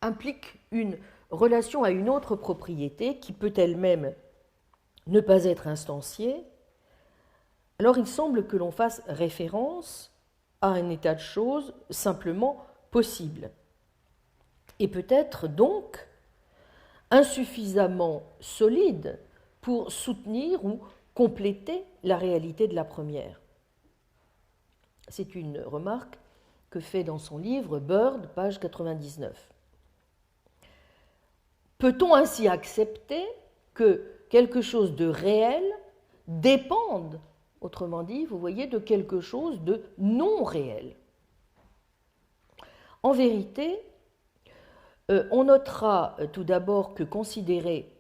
implique une relation à une autre propriété qui peut elle-même ne pas être instanciée, alors il semble que l'on fasse référence à un état de choses simplement possible, et peut-être donc insuffisamment solide pour soutenir ou compléter la réalité de la première. C'est une remarque que fait dans son livre Bird, page 99. Peut-on ainsi accepter que quelque chose de réel dépende, autrement dit, vous voyez, de quelque chose de non réel? En vérité, on notera tout d'abord que considérer,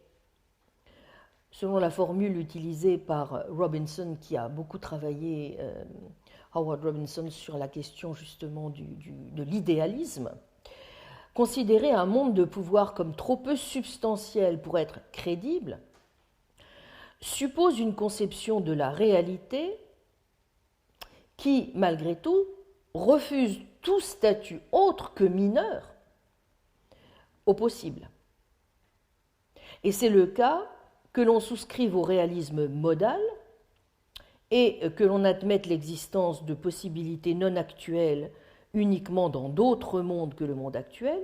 selon la formule utilisée par Robinson, qui a beaucoup travaillé, Howard Robinson, sur la question justement de l'idéalisme, considérer un monde de pouvoir comme trop peu substantiel pour être crédible suppose une conception de la réalité qui, malgré tout, refuse tout statut autre que mineur au possible. Et c'est le cas que l'on souscrive au réalisme modal et que l'on admette l'existence de possibilités non actuelles uniquement dans d'autres mondes que le monde actuel,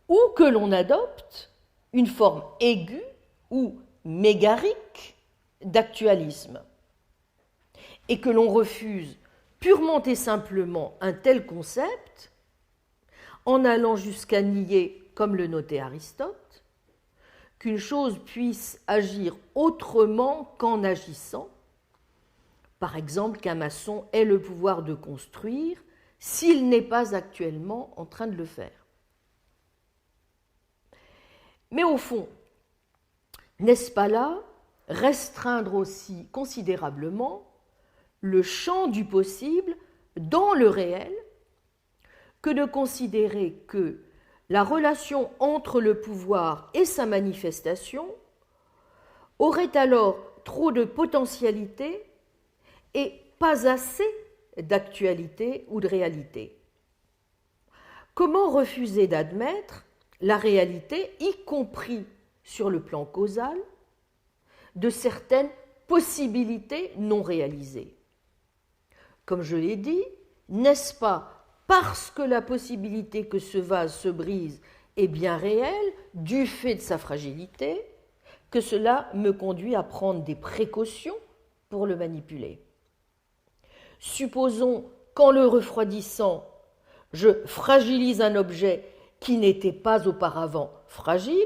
ou que l'on adopte une forme aiguë ou mégarique d'actualisme, et que l'on refuse purement et simplement un tel concept en allant jusqu'à nier, comme le notait Aristote, qu'une chose puisse agir autrement qu'en agissant, par exemple qu'un maçon ait le pouvoir de construire s'il n'est pas actuellement en train de le faire. Mais au fond, n'est-ce pas là restreindre aussi considérablement le champ du possible dans le réel que de considérer que la relation entre le pouvoir et sa manifestation aurait alors trop de potentialité et pas assez d'actualité ou de réalité? Comment refuser d'admettre la réalité, y compris sur le plan causal, de certaines possibilités non réalisées? Comme je l'ai dit, n'est-ce pas parce que la possibilité que ce vase se brise est bien réelle, du fait de sa fragilité, que cela me conduit à prendre des précautions pour le manipuler? Supposons qu'en le refroidissant, je fragilise un objet qui n'était pas auparavant fragile,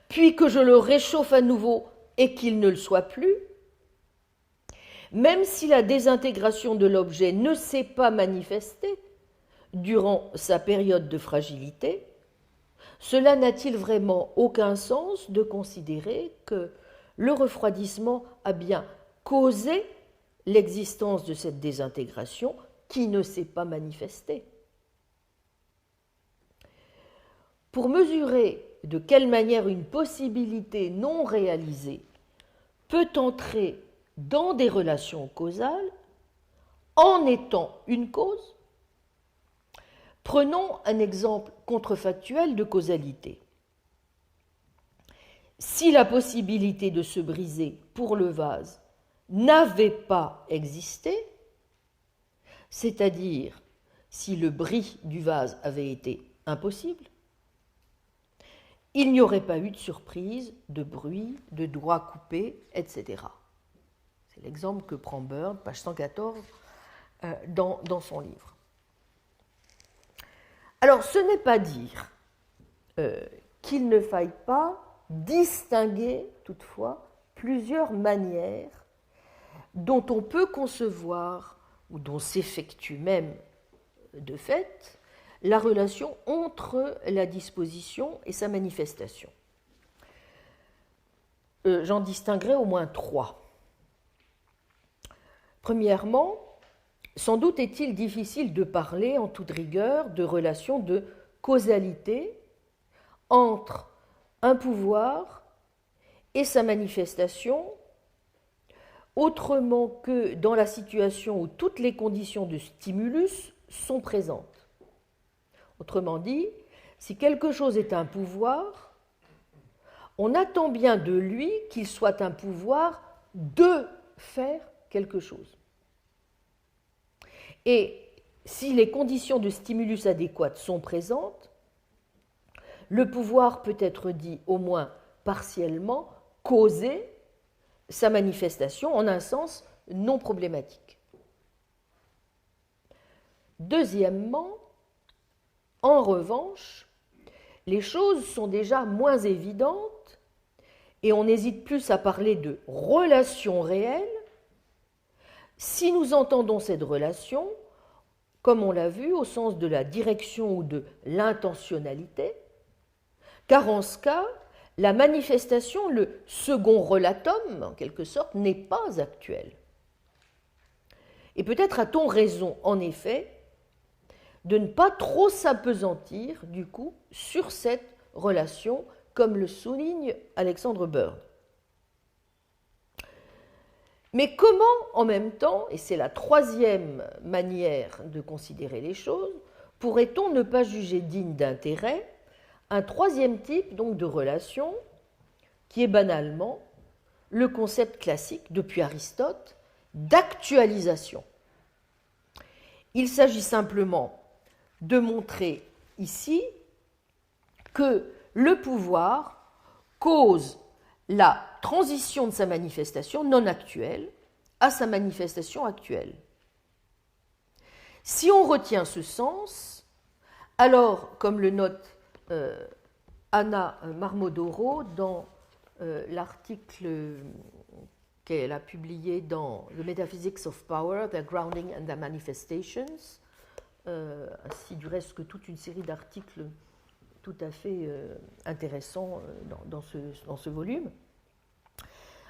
puis que je le réchauffe à nouveau et qu'il ne le soit plus. Même si la désintégration de l'objet ne s'est pas manifestée durant sa période de fragilité, cela n'a-t-il vraiment aucun sens de considérer que le refroidissement a bien causé l'existence de cette désintégration qui ne s'est pas manifestée? Pour mesurer de quelle manière une possibilité non réalisée peut entrer dans des relations causales en étant une cause, prenons un exemple contrefactuel de causalité. Si la possibilité de se briser pour le vase n'avait pas existé, c'est-à-dire si le bris du vase avait été impossible, il n'y aurait pas eu de surprise, de bruit, de doigts coupés, etc. C'est l'exemple que prend Bird, page 114, dans son livre. Alors, ce n'est pas dire qu'il ne faille pas distinguer, toutefois, plusieurs manières dont on peut concevoir, ou dont s'effectue même de fait, la relation entre la disposition et sa manifestation. J'en distinguerai au moins trois. Premièrement, sans doute est-il difficile de parler en toute rigueur de relation de causalité entre un pouvoir et sa manifestation, autrement que dans la situation où toutes les conditions de stimulus sont présentes. Autrement dit, si quelque chose est un pouvoir, on attend bien de lui qu'il soit un pouvoir de faire quelque chose. Et si les conditions de stimulus adéquates sont présentes, le pouvoir peut être dit au moins partiellement causer sa manifestation en un sens non problématique. Deuxièmement, en revanche, les choses sont déjà moins évidentes et on hésite plus à parler de relation réelle si nous entendons cette relation, comme on l'a vu, au sens de la direction ou de l'intentionnalité, car en ce cas, la manifestation, le second relatum, en quelque sorte, n'est pas actuelle. Et peut-être a-t-on raison, en effet, de ne pas trop s'appesantir, du coup, sur cette relation, comme le souligne Alexandre Bird. Mais comment, en même temps, et c'est la troisième manière de considérer les choses, pourrait-on ne pas juger digne d'intérêt un troisième type donc de relation qui est banalement le concept classique depuis Aristote d'actualisation. Il s'agit simplement de montrer ici que le pouvoir cause la transition de sa manifestation non actuelle à sa manifestation actuelle. Si on retient ce sens, alors, comme le note Anna Marmodoro dans l'article qu'elle a publié dans The Metaphysics of Power, Their Grounding and Their Manifestations, ainsi du reste que toute une série d'articles tout à fait intéressants dans ce volume.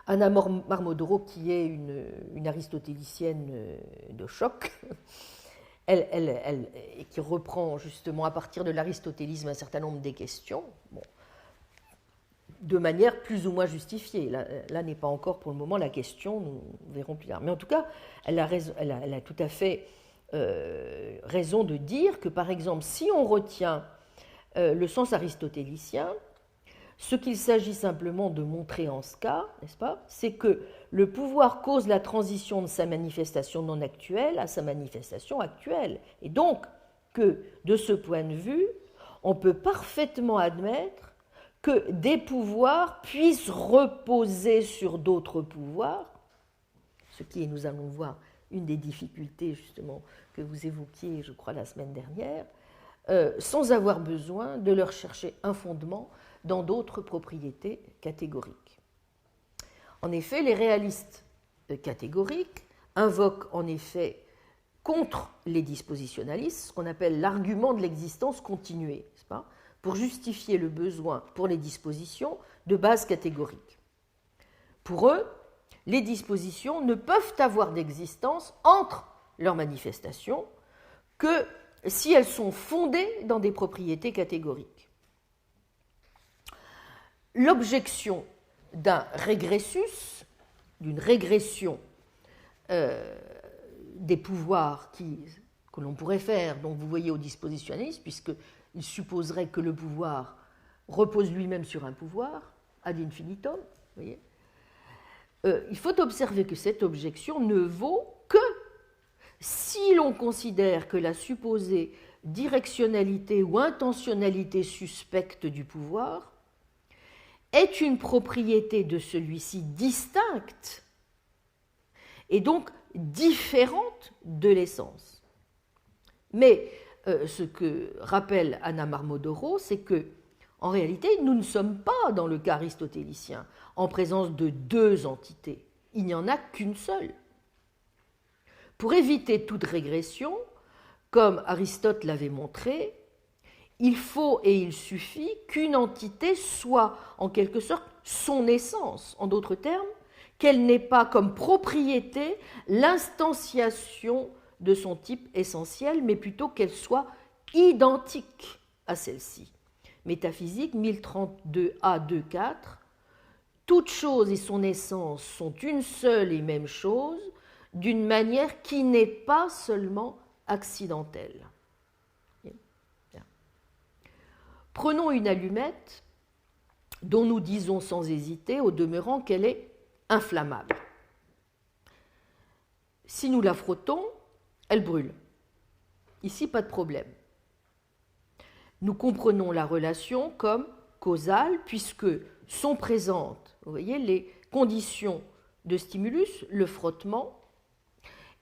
Anna Marmodoro, qui est une aristotélicienne de choc, et qui reprend justement à partir de l'aristotélisme un certain nombre des questions, bon, de manière plus ou moins justifiée. Là n'est pas encore pour le moment la question, nous verrons plus tard. Mais en tout cas, elle a tout à fait raison de dire que, par exemple, si on retient le sens aristotélicien, ce qu'il s'agit simplement de montrer en ce cas, n'est-ce pas, c'est que le pouvoir cause la transition de sa manifestation non actuelle à sa manifestation actuelle. Et donc que, de ce point de vue, on peut parfaitement admettre que des pouvoirs puissent reposer sur d'autres pouvoirs, ce qui est, nous allons voir, une des difficultés justement que vous évoquiez, je crois, la semaine dernière, sans avoir besoin de leur chercher un fondement dans d'autres propriétés catégoriques. En effet, les réalistes catégoriques invoquent en effet contre les dispositionnalistes ce qu'on appelle l'argument de l'existence continuée, n'est-ce pas, pour justifier le besoin pour les dispositions de base catégorique. Pour eux, les dispositions ne peuvent avoir d'existence entre leurs manifestations que si elles sont fondées dans des propriétés catégoriques. L'objection d'un régressus, d'une régression des pouvoirs que l'on pourrait faire, donc vous voyez au dispositionnalisme, puisqu'il supposerait que le pouvoir repose lui-même sur un pouvoir, ad infinitum, vous voyez, il faut observer que cette objection ne vaut que si l'on considère que la supposée directionnalité ou intentionnalité suspecte du pouvoir est une propriété de celui-ci distincte et donc différente de l'essence. Mais ce que rappelle Anna Marmodoro, c'est que, en réalité, nous ne sommes pas, dans le cas aristotélicien, en présence de deux entités. Il n'y en a qu'une seule. Pour éviter toute régression, comme Aristote l'avait montré, il faut et il suffit qu'une entité soit en quelque sorte son essence, en d'autres termes, qu'elle n'ait pas comme propriété l'instanciation de son type essentiel, mais plutôt qu'elle soit identique à celle-ci. Métaphysique 1032a 2.4. Toute chose et son essence sont une seule et même chose, d'une manière qui n'est pas seulement accidentelle. Bien. Prenons une allumette dont nous disons sans hésiter, au demeurant, qu'elle est inflammable. Si nous la frottons, elle brûle. Ici, pas de problème. Nous comprenons la relation comme causale puisque sont présentes, vous voyez, les conditions de stimulus, le frottement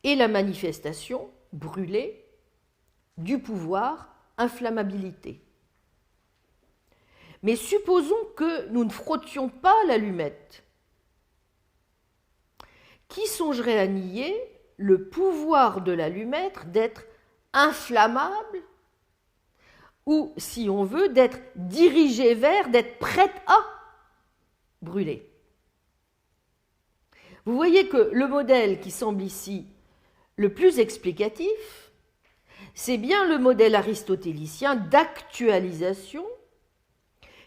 et la manifestation, brûler, du pouvoir, inflammabilité. Mais supposons que nous ne frottions pas l'allumette. Qui songerait à nier le pouvoir de l'allumette d'être inflammable ou, si on veut, d'être dirigée vers, d'être prête à brûler? Vous voyez que le modèle qui semble ici le plus explicatif, c'est bien le modèle aristotélicien d'actualisation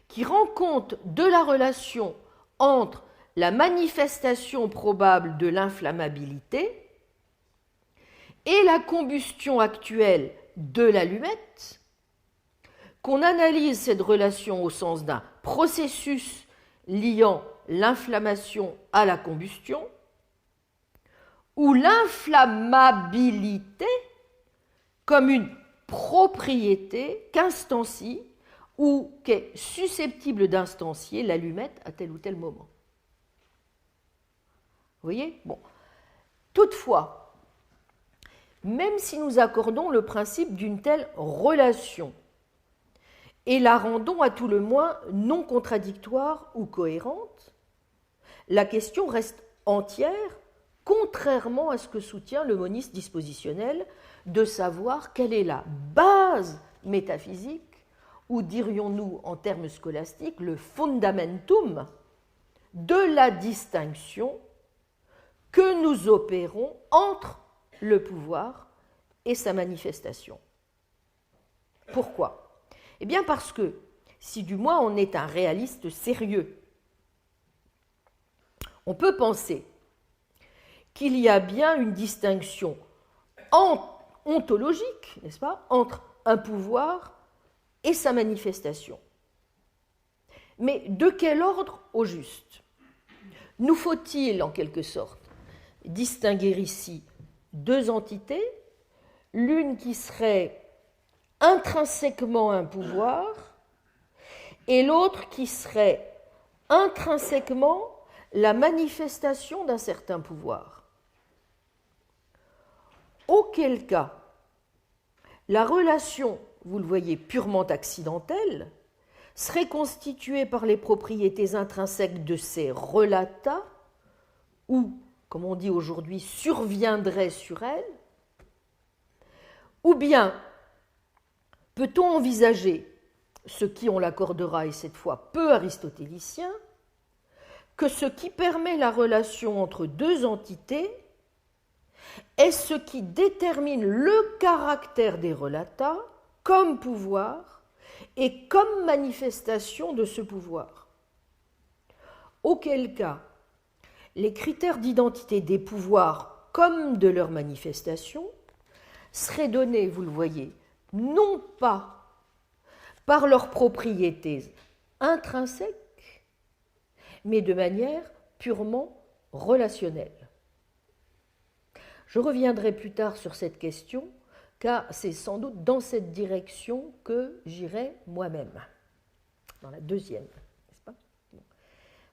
qui rend compte de la relation entre la manifestation probable de l'inflammabilité et la combustion actuelle de l'allumette, qu'on analyse cette relation au sens d'un processus liant l'inflammation à la combustion, ou l'inflammabilité comme une propriété qu'instancie ou qu'est susceptible d'instancier l'allumette à tel ou tel moment. Vous voyez ? Bon. Toutefois, même si nous accordons le principe d'une telle relation et la rendons à tout le moins non contradictoire ou cohérente, la question reste entière, contrairement à ce que soutient le monisme dispositionnel, de savoir quelle est la base métaphysique, ou dirions-nous en termes scolastiques, le fundamentum de la distinction que nous opérons entre le pouvoir et sa manifestation. Pourquoi ? Eh bien parce que, si du moins on est un réaliste sérieux, on peut penser qu'il y a bien une distinction ontologique, n'est-ce pas, entre un pouvoir et sa manifestation. Mais de quel ordre au juste ? Nous faut-il, en quelque sorte, distinguer ici deux entités, l'une qui serait intrinsèquement un pouvoir et l'autre qui serait intrinsèquement la manifestation d'un certain pouvoir. Auquel cas, la relation, vous le voyez, purement accidentelle, serait constituée par les propriétés intrinsèques de ces relata, ou, comme on dit aujourd'hui, surviendrait sur elle, ou bien peut-on envisager, ce qui, on l'accordera, est cette fois peu aristotélicien, que ce qui permet la relation entre deux entités est ce qui détermine le caractère des relata comme pouvoir et comme manifestation de ce pouvoir. Auquel cas, les critères d'identité des pouvoirs comme de leur manifestation seraient donnés, vous le voyez, non pas par leurs propriétés intrinsèques, mais de manière purement relationnelle. Je reviendrai plus tard sur cette question, car c'est sans doute dans cette direction que j'irai moi-même, dans la deuxième, n'est-ce pas ?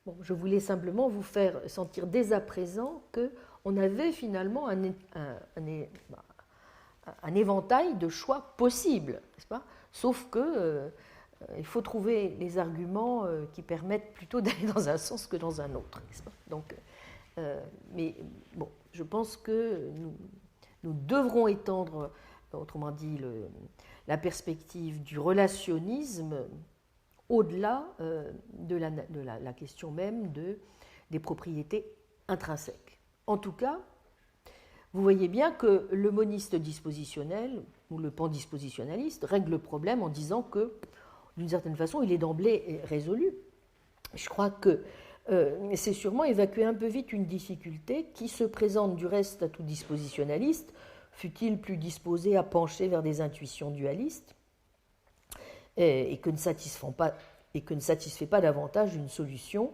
Bon, je voulais simplement vous faire sentir dès à présent qu'on avait finalement un éventail de choix possibles, n'est-ce pas ? Sauf que il faut trouver les arguments qui permettent plutôt d'aller dans un sens que dans un autre, n'est-ce pas ? Donc, mais bon, je pense que nous devrons étendre autrement dit la perspective du relationnisme au-delà de la question même des propriétés intrinsèques. En tout cas, vous voyez bien que le moniste dispositionnel ou le pandispositionnaliste règle le problème en disant que, d'une certaine façon, il est d'emblée résolu. Je crois que c'est sûrement évacuer un peu vite une difficulté qui se présente du reste à tout dispositionnaliste, fût-il plus disposé à pencher vers des intuitions dualistes, et que ne satisfait pas davantage une solution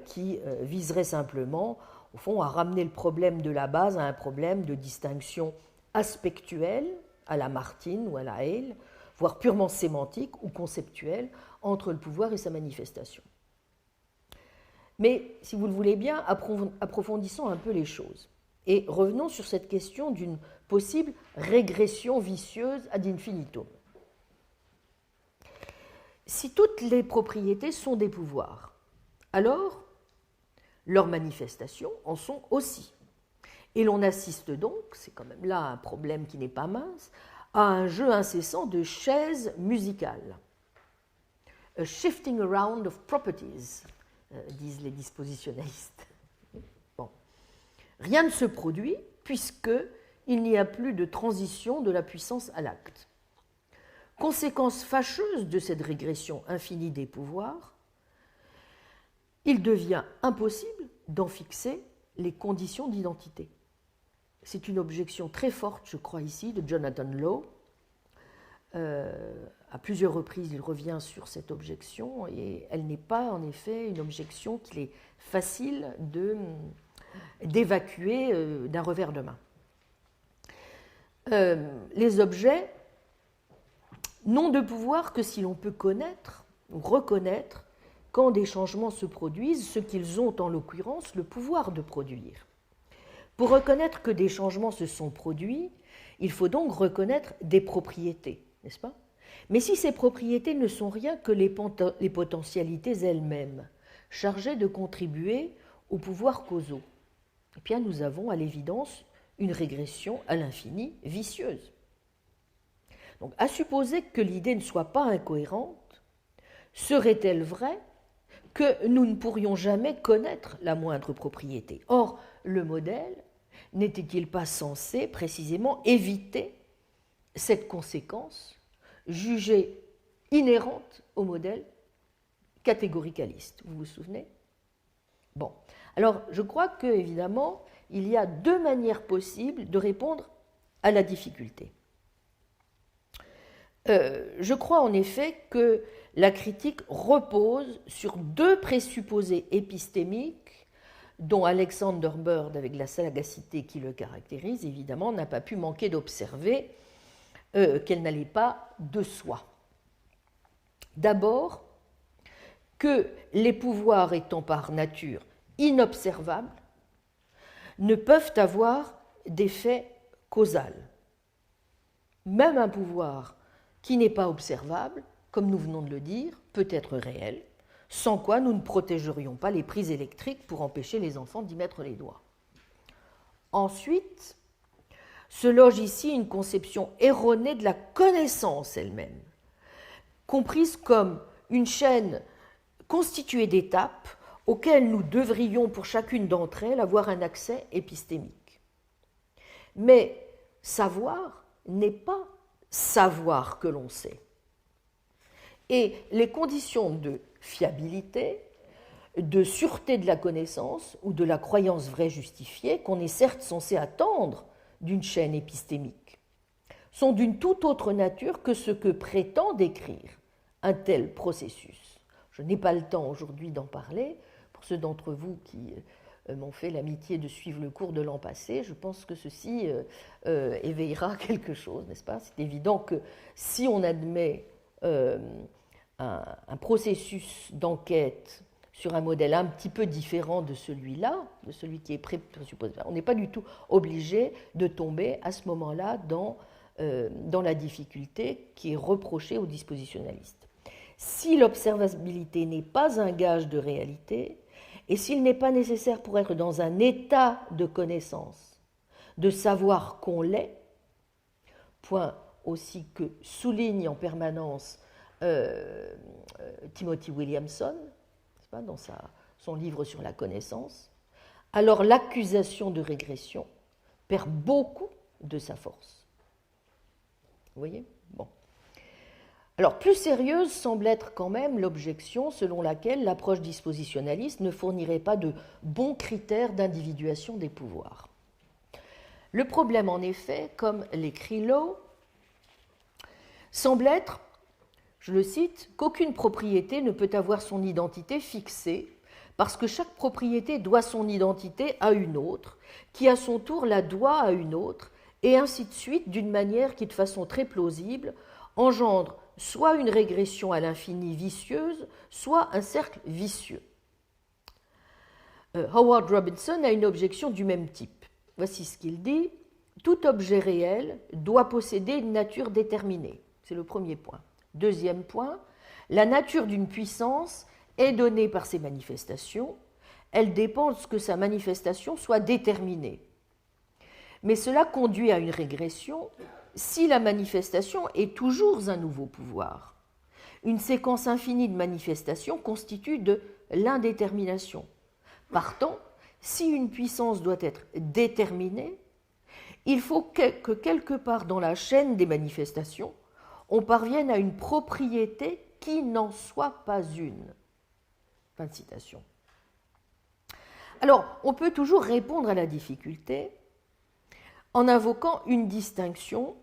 qui viserait simplement, au fond, à ramener le problème de la base à un problème de distinction aspectuelle, à la Martin ou à la Hale, voire purement sémantique ou conceptuelle, entre le pouvoir et sa manifestation. Mais, si vous le voulez bien, approfondissons un peu les choses et revenons sur cette question d'une possible régression vicieuse ad infinitum. Si toutes les propriétés sont des pouvoirs, alors leurs manifestations en sont aussi. Et l'on assiste donc, c'est quand même là un problème qui n'est pas mince, à un jeu incessant de chaises musicales. A shifting around of properties, disent les dispositionnalistes. Bon. Rien ne se produit puisqu'il n'y a plus de transition de la puissance à l'acte. Conséquence fâcheuse de cette régression infinie des pouvoirs, il devient impossible d'en fixer les conditions d'identité. C'est une objection très forte, je crois ici, de Jonathan Law. À plusieurs reprises, il revient sur cette objection et elle n'est pas, en effet, une objection qu'il est facile d'évacuer d'un revers de main. Les objets n'ont de pouvoir que si l'on peut connaître ou reconnaître quand des changements se produisent, ce qu'ils ont en l'occurrence le pouvoir de produire. Pour reconnaître que des changements se sont produits, il faut donc reconnaître des propriétés, n'est-ce pas ? Mais si ces propriétés ne sont rien que les potentialités elles-mêmes, chargées de contribuer aux pouvoirs causaux, eh bien nous avons à l'évidence une régression à l'infini vicieuse. Donc, à supposer que l'idée ne soit pas incohérente, serait-elle vraie que nous ne pourrions jamais connaître la moindre propriété ? Or, le modèle n'était-il pas censé précisément éviter cette conséquence jugée inhérente au modèle catégoricaliste ? Vous vous souvenez ? Bon, alors je crois qu'évidemment, il y a deux manières possibles de répondre à la difficulté. Je crois en effet que la critique repose sur deux présupposés épistémiques dont Alexander Bird, avec la sagacité qui le caractérise, évidemment, n'a pas pu manquer d'observer qu'elle n'allait pas de soi. D'abord, que les pouvoirs étant par nature inobservables, ne peuvent avoir d'effet causal. Même un pouvoir qui n'est pas observable, comme nous venons de le dire, peut être réel, sans quoi nous ne protégerions pas les prises électriques pour empêcher les enfants d'y mettre les doigts. Ensuite, se loge ici une conception erronée de la connaissance elle-même, comprise comme une chaîne constituée d'étapes auxquelles nous devrions, pour chacune d'entre elles, avoir un accès épistémique. Mais savoir n'est pas savoir que l'on sait. Et les conditions de fiabilité, de sûreté de la connaissance ou de la croyance vraie justifiée, qu'on est certes censé attendre d'une chaîne épistémique, sont d'une toute autre nature que ce que prétend décrire un tel processus. Je n'ai pas le temps aujourd'hui d'en parler. Pour ceux d'entre vous qui m'ont fait l'amitié de suivre le cours de l'an passé, je pense que ceci éveillera quelque chose, n'est-ce pas ? C'est évident que si on admet un processus d'enquête sur un modèle un petit peu différent de celui-là, de celui qui est présupposé, on n'est pas du tout obligé de tomber à ce moment-là dans la difficulté qui est reprochée aux dispositionnalistes. Si l'observabilité n'est pas un gage de réalité, et s'il n'est pas nécessaire pour être dans un état de connaissance, de savoir qu'on l'est, point aussi que souligne en permanence Timothy Williamson, dans son livre sur la connaissance, alors l'accusation de régression perd beaucoup de sa force. Vous voyez ? Bon. Alors, plus sérieuse semble être quand même l'objection selon laquelle l'approche dispositionnaliste ne fournirait pas de bons critères d'individuation des pouvoirs. Le problème, en effet, comme l'écrit Law, semble être, je le cite, qu'aucune propriété ne peut avoir son identité fixée parce que chaque propriété doit son identité à une autre, qui à son tour la doit à une autre, et ainsi de suite, d'une manière qui, de façon très plausible, engendre soit une régression à l'infini vicieuse, soit un cercle vicieux. Howard Robinson a une objection du même type. Voici ce qu'il dit. Tout objet réel doit posséder une nature déterminée. C'est le premier point. Deuxième point, la nature d'une puissance est donnée par ses manifestations. Elle dépend de ce que sa manifestation soit déterminée. Mais cela conduit à une régression si la manifestation est toujours un nouveau pouvoir. Une séquence infinie de manifestations constitue de l'indétermination. Partant, si une puissance doit être déterminée, il faut que quelque part dans la chaîne des manifestations, on parvienne à une propriété qui n'en soit pas une. Fin de citation. Alors, on peut toujours répondre à la difficulté en invoquant une distinction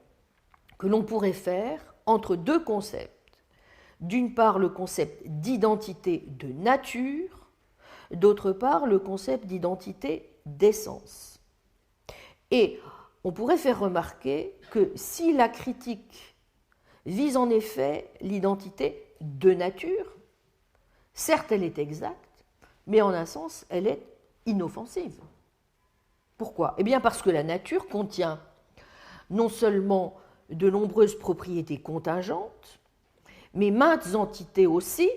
que l'on pourrait faire entre deux concepts. D'une part, le concept d'identité de nature, d'autre part, le concept d'identité d'essence. Et on pourrait faire remarquer que si la critique vise en effet l'identité de nature, certes elle est exacte, mais en un sens elle est inoffensive. Pourquoi ? Eh bien parce que la nature contient non seulement de nombreuses propriétés contingentes, mais maintes entités aussi,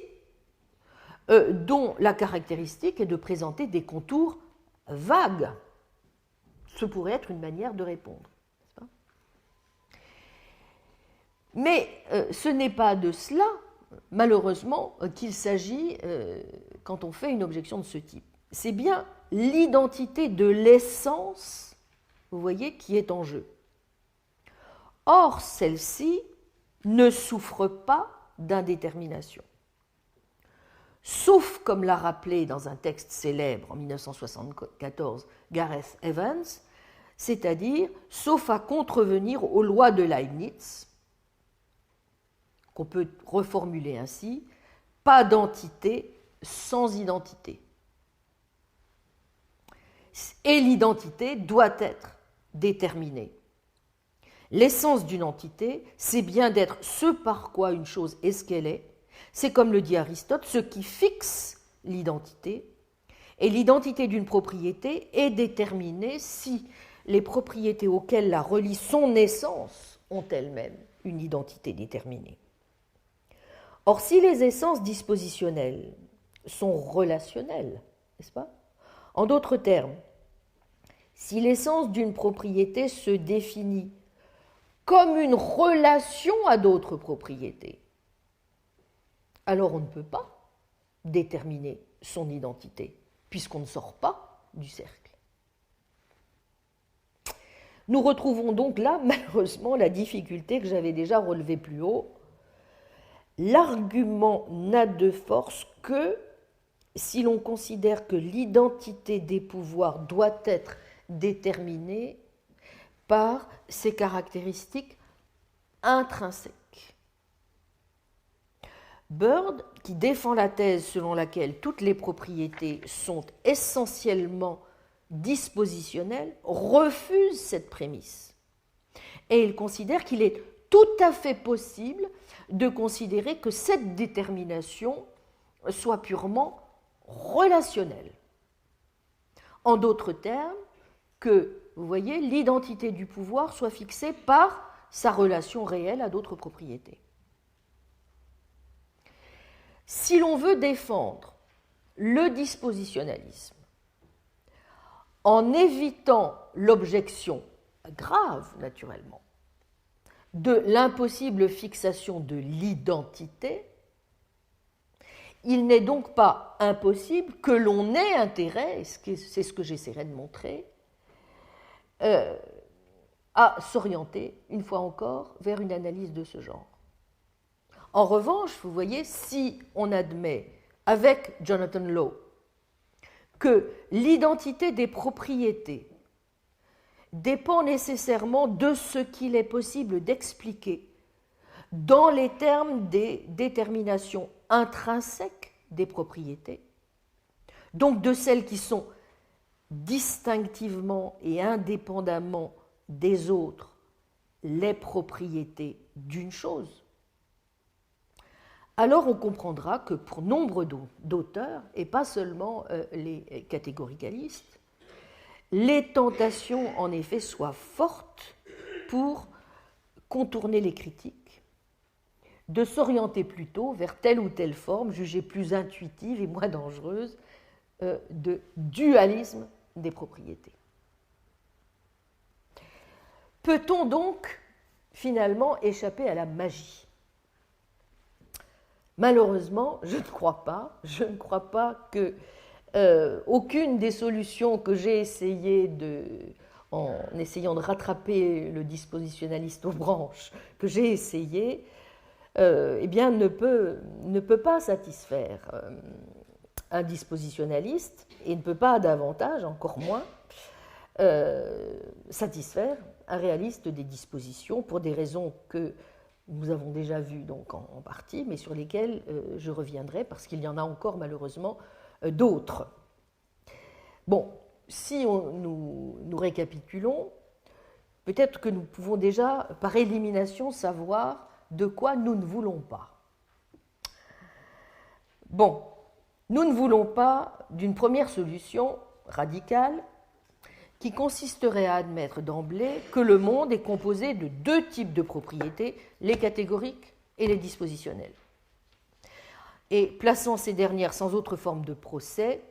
dont la caractéristique est de présenter des contours vagues. Ce pourrait être une manière de répondre. Mais ce n'est pas de cela, malheureusement, qu'il s'agit quand on fait une objection de ce type. C'est bien l'identité de l'essence, vous voyez, qui est en jeu. Or, celle-ci ne souffre pas d'indétermination. Sauf, comme l'a rappelé dans un texte célèbre en 1974 Gareth Evans, c'est-à-dire sauf à contrevenir aux lois de Leibniz, qu'on peut reformuler ainsi, pas d'entité sans identité. Et l'identité doit être déterminée. L'essence d'une entité, c'est bien d'être ce par quoi une chose est ce qu'elle est. C'est, comme le dit Aristote, ce qui fixe l'identité. Et l'identité d'une propriété est déterminée si les propriétés auxquelles la relie son essence ont elles-mêmes une identité déterminée. Or, si les essences dispositionnelles sont relationnelles, n'est-ce pas ? En d'autres termes, si l'essence d'une propriété se définit comme une relation à d'autres propriétés, alors on ne peut pas déterminer son identité, puisqu'on ne sort pas du cercle. Nous retrouvons donc là, malheureusement, la difficulté que j'avais déjà relevée plus haut. L'argument n'a de force que si l'on considère que l'identité des pouvoirs doit être déterminée par ses caractéristiques intrinsèques. Bird, qui défend la thèse selon laquelle toutes les propriétés sont essentiellement dispositionnelles, refuse cette prémisse. Et il considère qu'il est tout à fait possible de considérer que cette détermination soit purement relationnelle. En d'autres termes, que, vous voyez, l'identité du pouvoir soit fixée par sa relation réelle à d'autres propriétés. Si l'on veut défendre le dispositionnalisme en évitant l'objection grave, naturellement, de l'impossible fixation de l'identité, il n'est donc pas impossible que l'on ait intérêt, c'est ce que j'essaierai de montrer, à s'orienter, une fois encore, vers une analyse de ce genre. En revanche, vous voyez, si on admet, avec Jonathan Law, que l'identité des propriétés dépend nécessairement de ce qu'il est possible d'expliquer dans les termes des déterminations intrinsèques des propriétés, donc de celles qui sont distinctivement et indépendamment des autres les propriétés d'une chose, alors on comprendra que pour nombre d'auteurs, et pas seulement les catégoricalistes, les tentations en effet soient fortes pour contourner les critiques, de s'orienter plutôt vers telle ou telle forme jugée plus intuitive et moins dangereuse de dualisme des propriétés. Peut-on donc finalement échapper à la magie ? Malheureusement, je ne crois pas. Je ne crois pas que aucune des solutions que j'ai essayé en essayant de rattraper le dispositionnaliste aux branches, que j'ai essayé, eh bien, ne peut pas satisfaire un dispositionnaliste et ne peut pas davantage, encore moins, satisfaire un réaliste des dispositions pour des raisons que nous avons déjà vues donc en partie, mais sur lesquelles je reviendrai parce qu'il y en a encore malheureusement d'autres. Bon, si nous récapitulons, peut-être que nous pouvons déjà, par élimination, savoir de quoi nous ne voulons pas. Bon, nous ne voulons pas d'une première solution radicale qui consisterait à admettre d'emblée que le monde est composé de deux types de propriétés, les catégoriques et les dispositionnelles. Et plaçant ces dernières sans autre forme de procès,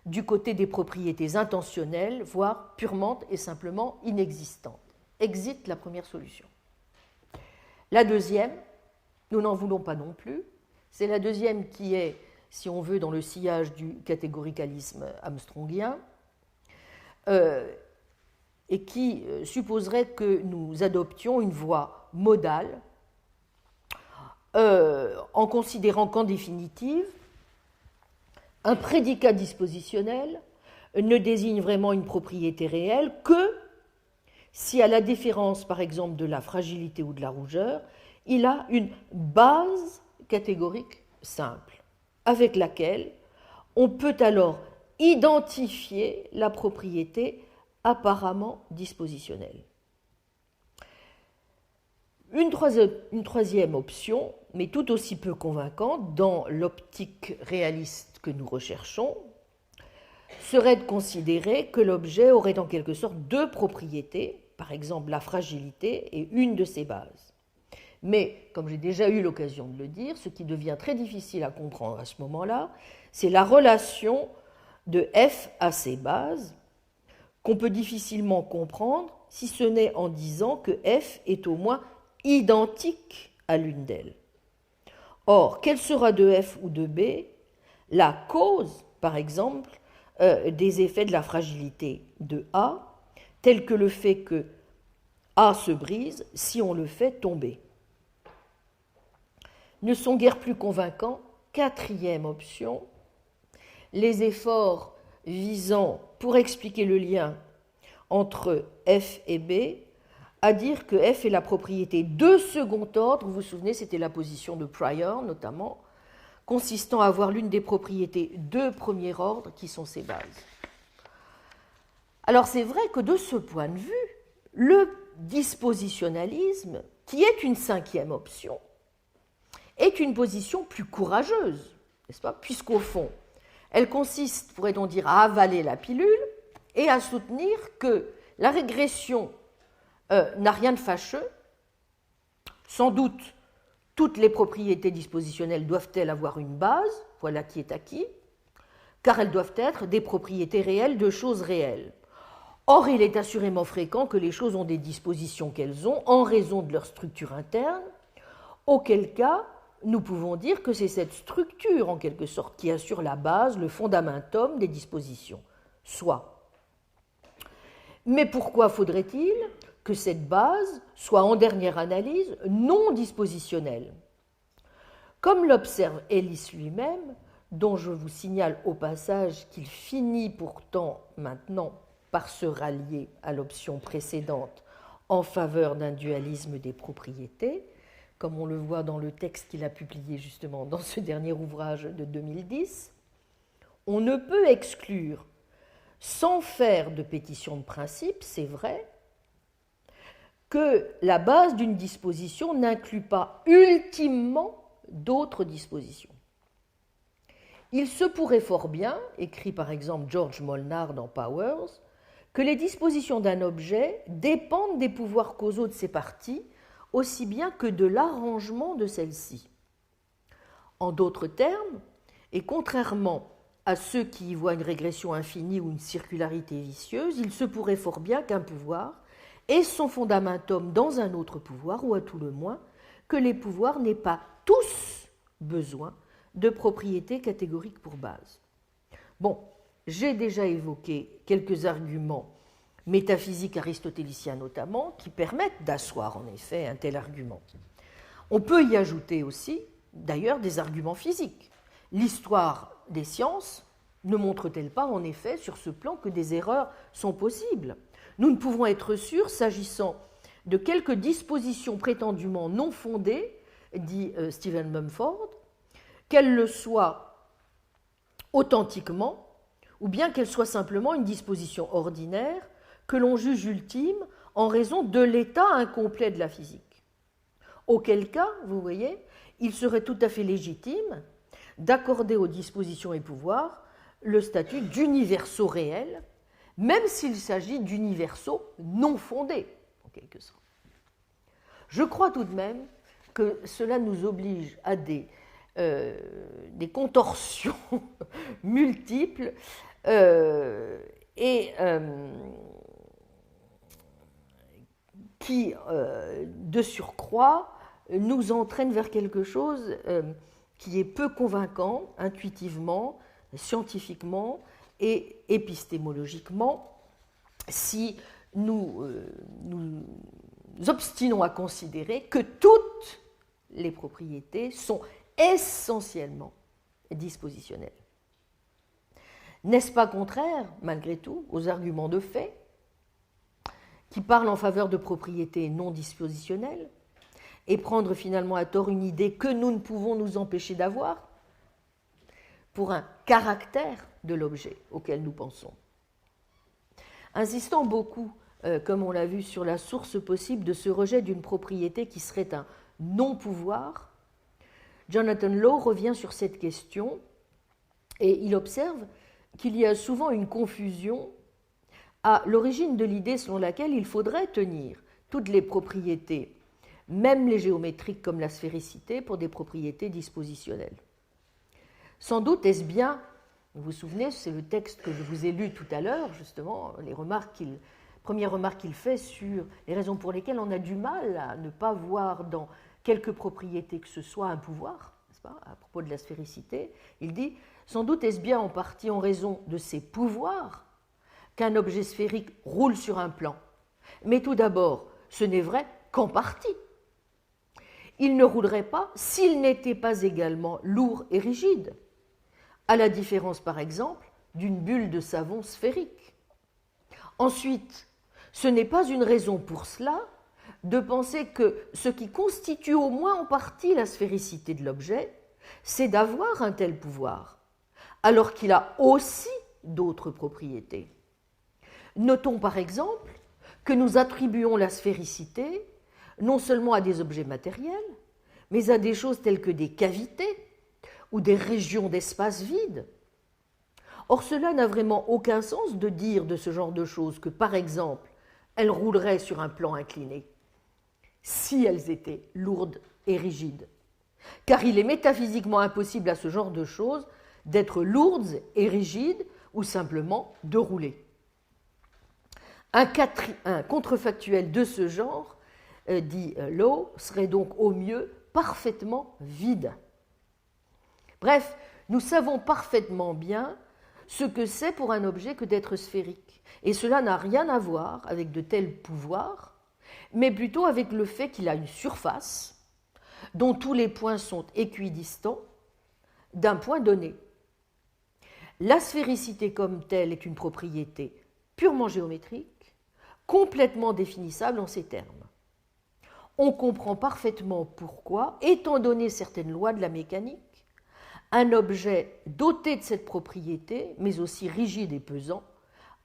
du côté des propriétés intentionnelles, voire purement et simplement inexistantes. Exit la première solution. La deuxième, nous n'en voulons pas non plus, c'est la deuxième qui est, si on veut, dans le sillage du catégoricalisme armstrongien, et qui supposerait que nous adoptions une voie modale en considérant qu'en définitive, un prédicat dispositionnel ne désigne vraiment une propriété réelle que si, à la différence par exemple de la fragilité ou de la rougeur, il a une base catégorique simple, avec laquelle on peut alors identifier la propriété apparemment dispositionnelle. Une troisième option, mais tout aussi peu convaincante dans l'optique réaliste que nous recherchons, serait de considérer que l'objet aurait en quelque sorte deux propriétés, par exemple la fragilité et une de ses bases. Mais, comme j'ai déjà eu l'occasion de le dire, ce qui devient très difficile à comprendre à ce moment-là, c'est la relation de F à ses bases, qu'on peut difficilement comprendre si ce n'est en disant que F est au moins identique à l'une d'elles. Or, quelle sera de F ou de B la cause, par exemple, des effets de la fragilité de A, tel que le fait que A se brise si on le fait tomber? Ne sont guère plus convaincants, quatrième option, les efforts visant, pour expliquer le lien entre F et B, à dire que F est la propriété de second ordre, vous vous souvenez, c'était la position de Prior notamment, consistant à avoir l'une des propriétés de premier ordre qui sont ses bases. Alors c'est vrai que de ce point de vue, le dispositionnalisme, qui est une cinquième option, est une position plus courageuse, n'est-ce pas? Puisqu'au fond, elle consiste, pourrait-on dire, à avaler la pilule et à soutenir que la régression n'a rien de fâcheux. Sans doute, toutes les propriétés dispositionnelles doivent-elles avoir une base, voilà qui est acquis, car elles doivent être des propriétés réelles de choses réelles. Or, il est assurément fréquent que les choses ont des dispositions qu'elles ont en raison de leur structure interne, auquel cas nous pouvons dire que c'est cette structure, en quelque sorte, qui assure la base, le fondamentum des dispositions. Soit. Mais pourquoi faudrait-il que cette base soit, en dernière analyse, non dispositionnelle? Comme l'observe Ellis lui-même, dont je vous signale au passage qu'il finit pourtant maintenant par se rallier à l'option précédente en faveur d'un dualisme des propriétés, comme on le voit dans le texte qu'il a publié justement dans ce dernier ouvrage de 2010, on ne peut exclure, sans faire de pétition de principe, c'est vrai, que la base d'une disposition n'inclut pas ultimement d'autres dispositions. Il se pourrait fort bien, écrit par exemple George Molnar dans Powers, que les dispositions d'un objet dépendent des pouvoirs causaux de ses parties aussi bien que de l'arrangement de celles-ci. En d'autres termes, et contrairement à ceux qui y voient une régression infinie ou une circularité vicieuse, il se pourrait fort bien qu'un pouvoir ait son fondamentum dans un autre pouvoir, ou à tout le moins que les pouvoirs n'aient pas tous besoin de propriétés catégoriques pour base. Bon, j'ai déjà évoqué quelques arguments métaphysiques aristotéliciens notamment, qui permettent d'asseoir en effet un tel argument. On peut y ajouter aussi, d'ailleurs, des arguments physiques. L'histoire des sciences ne montre-t-elle pas en effet sur ce plan que des erreurs sont possibles? Nous ne pouvons être sûrs, s'agissant de quelques dispositions prétendument non fondées, dit Stephen Mumford, qu'elles le soient authentiquement, ou bien qu'elles soient simplement une disposition ordinaire que l'on juge ultime en raison de l'état incomplet de la physique. Auquel cas, vous voyez, il serait tout à fait légitime d'accorder aux dispositions et pouvoirs le statut d'universaux réels, même s'il s'agit d'universaux non fondés, en quelque sorte. Je crois tout de même que cela nous oblige à des contorsions multiples qui, de surcroît, nous entraînent vers quelque chose qui est peu convaincant intuitivement, scientifiquement et épistémologiquement si nous nous obstinons à considérer que toutes les propriétés sont essentiellement dispositionnelles. N'est-ce pas contraire, malgré tout, aux arguments de fait qui parlent en faveur de propriétés non dispositionnelles et prendre finalement à tort une idée que nous ne pouvons nous empêcher d'avoir pour un caractère de l'objet auquel nous pensons? Insistant beaucoup, comme on l'a vu, sur la source possible de ce rejet d'une propriété qui serait un non-pouvoir, Jonathan Law revient sur cette question et il observe qu'il y a souvent une confusion à l'origine de l'idée selon laquelle il faudrait tenir toutes les propriétés, même les géométriques comme la sphéricité, pour des propriétés dispositionnelles. Sans doute est-ce bien, vous vous souvenez, c'est le texte que je vous ai lu tout à l'heure, justement, premières remarques qu'il fait sur les raisons pour lesquelles on a du mal à ne pas voir dans quelque propriété que ce soit un pouvoir, n'est-ce pas, à propos de la sphéricité. Il dit « Sans doute est-ce bien en partie en raison de ces pouvoirs qu'un objet sphérique roule sur un plan. Mais tout d'abord, ce n'est vrai qu'en partie. Il ne roulerait pas s'il n'était pas également lourd et rigide, à la différence par exemple d'une bulle de savon sphérique. Ensuite, ce n'est pas une raison pour cela de penser que ce qui constitue au moins en partie la sphéricité de l'objet, c'est d'avoir un tel pouvoir, alors qu'il a aussi d'autres propriétés. Notons par exemple que nous attribuons la sphéricité non seulement à des objets matériels, mais à des choses telles que des cavités ou des régions d'espace vide. Or, cela n'a vraiment aucun sens de dire de ce genre de choses que, par exemple, elles rouleraient sur un plan incliné, si elles étaient lourdes et rigides. Car il est métaphysiquement impossible à ce genre de choses d'être lourdes et rigides ou simplement de rouler. Un contrefactuel de ce genre, dit Lowe, serait donc au mieux parfaitement vide. Bref, nous savons parfaitement bien ce que c'est pour un objet que d'être sphérique. Et cela n'a rien à voir avec de tels pouvoirs, mais plutôt avec le fait qu'il a une surface dont tous les points sont équidistants d'un point donné. La sphéricité comme telle est une propriété purement géométrique, complètement définissable en ces termes. On comprend parfaitement pourquoi, étant donné certaines lois de la mécanique, un objet doté de cette propriété, mais aussi rigide et pesant,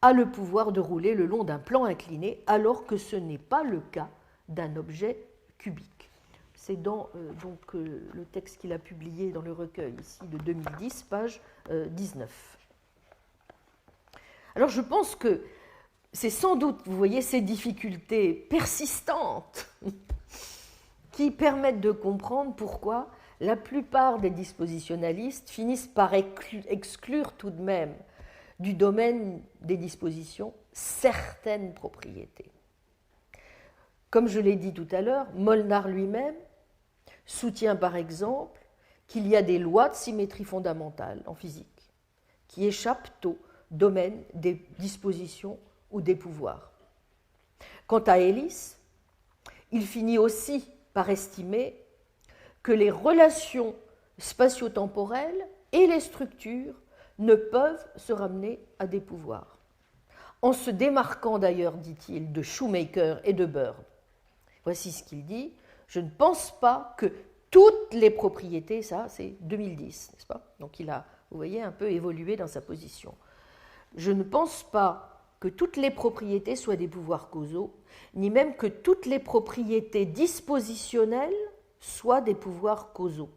a le pouvoir de rouler le long d'un plan incliné, alors que ce n'est pas le cas d'un objet cubique. C'est dans le texte qu'il a publié dans le recueil ici de 2010, page 19. Alors je pense que c'est sans doute, vous voyez, ces difficultés persistantes qui permettent de comprendre pourquoi la plupart des dispositionnalistes finissent par exclure tout de même du domaine des dispositions certaines propriétés. Comme je l'ai dit tout à l'heure, Molnar lui-même soutient par exemple qu'il y a des lois de symétrie fondamentale en physique qui échappent au domaine des dispositions ou des pouvoirs. Quant à Ellis, il finit aussi par estimer que les relations spatio-temporelles et les structures ne peuvent se ramener à des pouvoirs. En se démarquant d'ailleurs, dit-il, de Shoemaker et de Bird. Voici ce qu'il dit. Je ne pense pas que toutes les propriétés, ça c'est 2010, n'est-ce pas? Donc il a, vous voyez, un peu évolué dans sa position. Je ne pense pas que toutes les propriétés soient des pouvoirs causaux, ni même que toutes les propriétés dispositionnelles soient des pouvoirs causaux.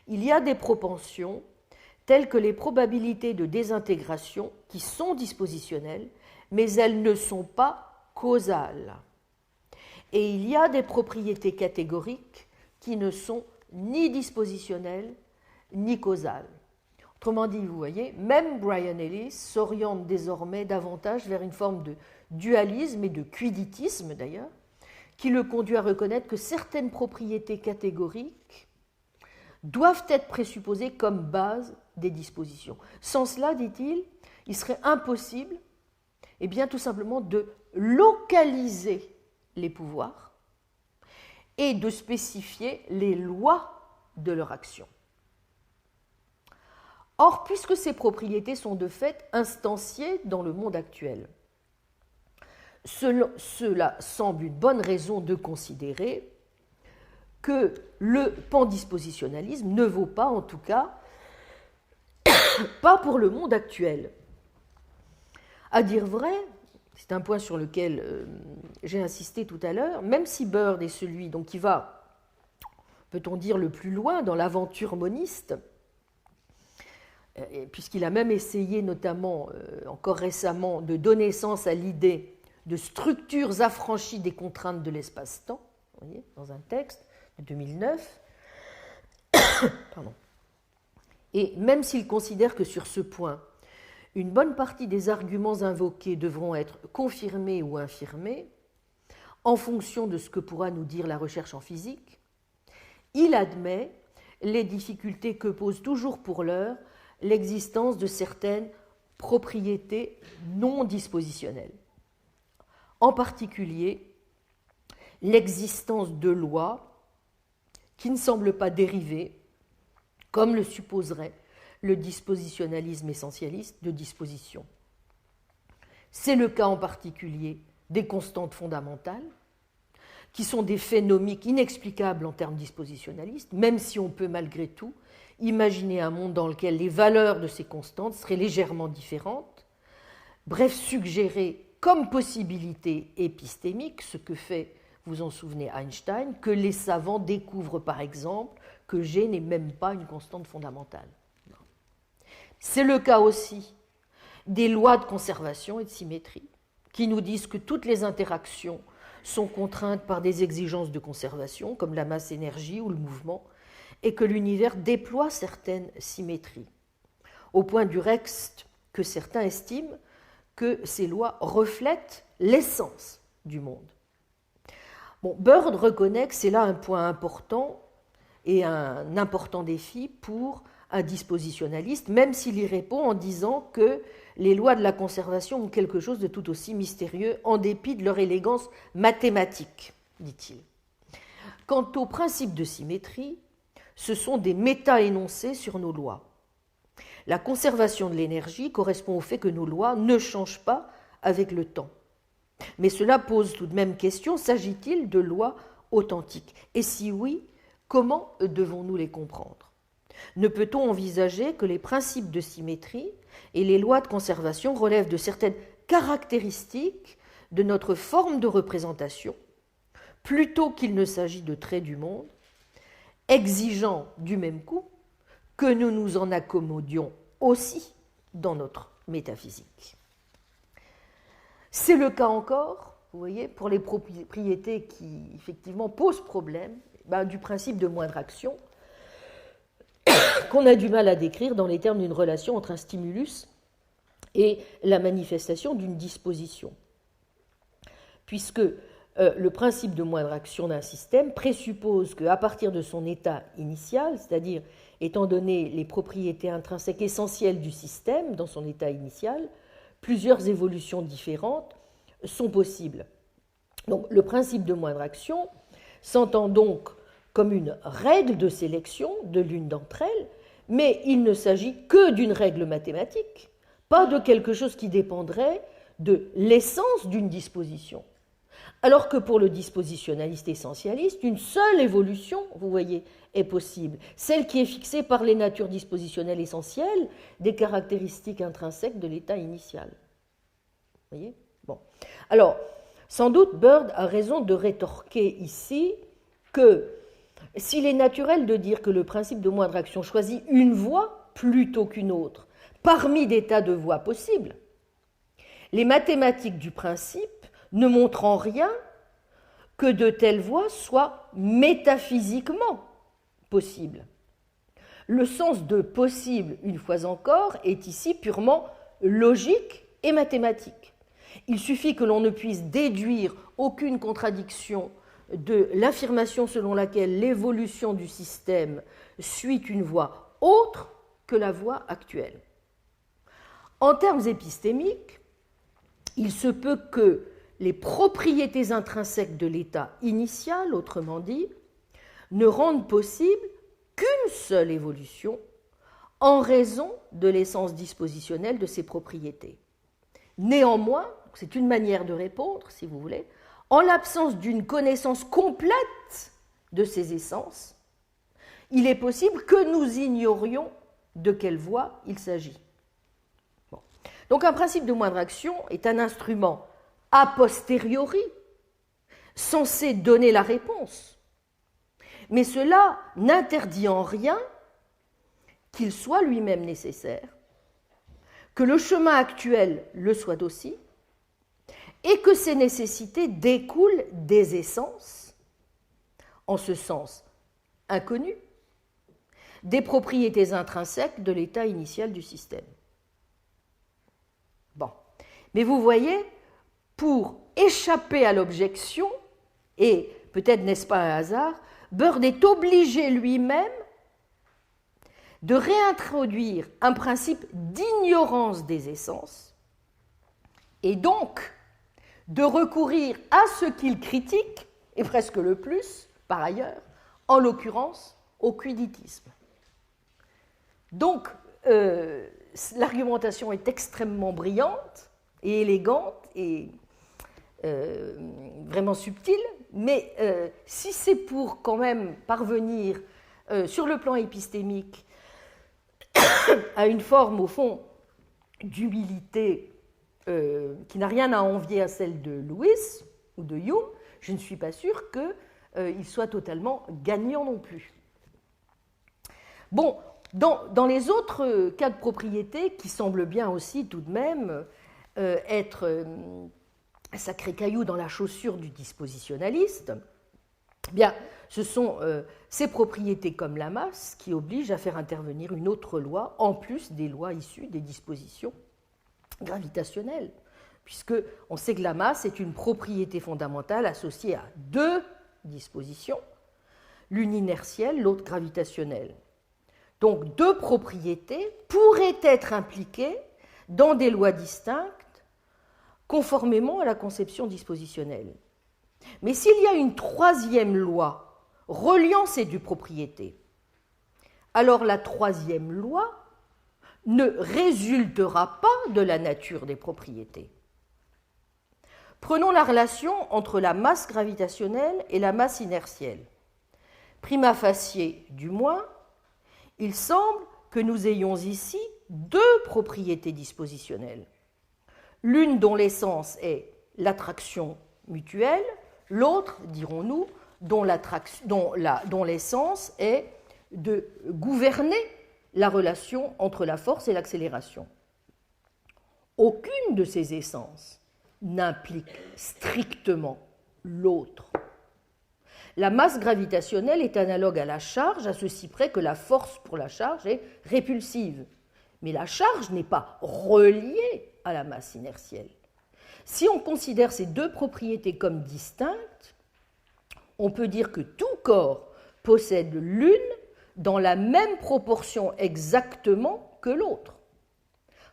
Il y a des propensions telles que les probabilités de désintégration qui sont dispositionnelles, mais elles ne sont pas causales. Et il y a des propriétés catégoriques qui ne sont ni dispositionnelles ni causales. Autrement dit, vous voyez, même Brian Ellis s'oriente désormais davantage vers une forme de dualisme et de quiditisme d'ailleurs, qui le conduit à reconnaître que certaines propriétés catégoriques doivent être présupposées comme base des dispositions. Sans cela, dit-il, il serait impossible, eh bien, tout simplement de localiser les pouvoirs et de spécifier les lois de leur action. Or, puisque ces propriétés sont de fait instanciées dans le monde actuel, cela semble une bonne raison de considérer que le pandispositionnalisme ne vaut pas, en tout cas, pas pour le monde actuel. À dire vrai, c'est un point sur lequel j'ai insisté tout à l'heure, même si Bird est celui donc, qui va, peut-on dire, le plus loin dans l'aventure moniste, puisqu'il a même essayé notamment, encore récemment, de donner sens à l'idée de structures affranchies des contraintes de l'espace-temps, vous voyez, dans un texte de 2009. Pardon. Et même s'il considère que sur ce point, une bonne partie des arguments invoqués devront être confirmés ou infirmés, en fonction de ce que pourra nous dire la recherche en physique, il admet les difficultés que pose toujours pour l'heure l'existence de certaines propriétés non dispositionnelles. En particulier, l'existence de lois qui ne semblent pas dériver, comme le supposerait le dispositionnalisme essentialiste de disposition. C'est le cas en particulier des constantes fondamentales, qui sont des faits nomiques inexplicables en termes dispositionnalistes, même si on peut malgré tout imaginer un monde dans lequel les valeurs de ces constantes seraient légèrement différentes, bref, suggérer comme possibilité épistémique ce que fait, vous en souvenez, Einstein, que les savants découvrent par exemple que G n'est même pas une constante fondamentale. C'est le cas aussi des lois de conservation et de symétrie, qui nous disent que toutes les interactions sont contraintes par des exigences de conservation, comme la masse-énergie ou le mouvement, et que l'univers déploie certaines symétries, au point du reste que certains estiment que ces lois reflètent l'essence du monde. Bon, Bird reconnaît que c'est là un point important et un important défi pour un dispositionnaliste, même s'il y répond en disant que les lois de la conservation ont quelque chose de tout aussi mystérieux en dépit de leur élégance mathématique, dit-il. Quant aux principes de symétrie, ce sont des méta-énoncés sur nos lois. La conservation de l'énergie correspond au fait que nos lois ne changent pas avec le temps. Mais cela pose tout de même question, s'agit-il de lois authentiques? Et si oui, comment devons-nous les comprendre? Ne peut-on envisager que les principes de symétrie et les lois de conservation relèvent de certaines caractéristiques de notre forme de représentation, plutôt qu'il ne s'agit de traits du monde, exigeant du même coup que nous nous en accommodions aussi dans notre métaphysique. C'est le cas encore, vous voyez, pour les propriétés qui effectivement posent problème, du principe de moindre action, qu'on a du mal à décrire dans les termes d'une relation entre un stimulus et la manifestation d'une disposition. Puisque le principe de moindre action d'un système présuppose qu'à partir de son état initial, c'est-à-dire étant donné les propriétés intrinsèques essentielles du système dans son état initial, plusieurs évolutions différentes sont possibles. Donc, le principe de moindre action s'entend donc comme une règle de sélection de l'une d'entre elles, mais il ne s'agit que d'une règle mathématique, pas de quelque chose qui dépendrait de l'essence d'une disposition. Alors que pour le dispositionnaliste essentialiste, une seule évolution, vous voyez, est possible, celle qui est fixée par les natures dispositionnelles essentielles des caractéristiques intrinsèques de l'état initial. Vous voyez ? Bon. Alors, sans doute, Bird a raison de rétorquer ici que s'il est naturel de dire que le principe de moindre action choisit une voie plutôt qu'une autre, parmi des tas de voies possibles, les mathématiques du principe ne montrent en rien que de telles voies soient métaphysiquement possibles. Le sens de possible, une fois encore, est ici purement logique et mathématique. Il suffit que l'on ne puisse déduire aucune contradiction de l'affirmation selon laquelle l'évolution du système suit une voie autre que la voie actuelle. En termes épistémiques, il se peut que les propriétés intrinsèques de l'état initial, autrement dit, ne rendent possible qu'une seule évolution en raison de l'essence dispositionnelle de ces propriétés. Néanmoins, c'est une manière de répondre, si vous voulez, en l'absence d'une connaissance complète de ces essences, il est possible que nous ignorions de quelle voie il s'agit. Bon. Donc un principe de moindre action est un instrument a posteriori censé donner la réponse, mais cela n'interdit en rien qu'il soit lui-même nécessaire, que le chemin actuel le soit aussi, et que ces nécessités découlent des essences, en ce sens inconnues, des propriétés intrinsèques de l'état initial du système. Bon, mais vous voyez, pour échapper à l'objection, et peut-être n'est-ce pas un hasard, Bird est obligé lui-même de réintroduire un principe d'ignorance des essences, et donc de recourir à ce qu'il critique, et presque le plus, par ailleurs, en l'occurrence, au quiddittisme. Donc, l'argumentation est extrêmement brillante et élégante et vraiment subtile, mais si c'est pour quand même parvenir sur le plan épistémique à une forme, au fond, d'humilité qui n'a rien à envier à celle de Lewis ou de Hume, je ne suis pas sûre qu'il soit totalement gagnant non plus. Bon, dans les autres cas de propriété, qui semblent bien aussi tout de même être un sacré caillou dans la chaussure du dispositionnaliste, bien, ce sont ces propriétés comme la masse qui obligent à faire intervenir une autre loi, en plus des lois issues des dispositions gravitationnelles. puisqu'on sait que la masse est une propriété fondamentale associée à deux dispositions, l'une inertielle, l'autre gravitationnelle. Donc deux propriétés pourraient être impliquées dans des lois distinctes conformément à la conception dispositionnelle. Mais s'il y a une troisième loi reliant ces deux propriétés, alors la troisième loi ne résultera pas de la nature des propriétés. Prenons la relation entre la masse gravitationnelle et la masse inertielle. Prima facie, du moins, il semble que nous ayons ici deux propriétés dispositionnelles. L'une dont l'essence est l'attraction mutuelle, l'autre, dirons-nous, dont l'essence est de gouverner la relation entre la force et l'accélération. Aucune de ces essences n'implique strictement l'autre. La masse gravitationnelle est analogue à la charge, à ceci près que la force pour la charge est répulsive. Mais la charge n'est pas reliée à la masse inertielle. Si on considère ces deux propriétés comme distinctes, on peut dire que tout corps possède l'une dans la même proportion exactement que l'autre.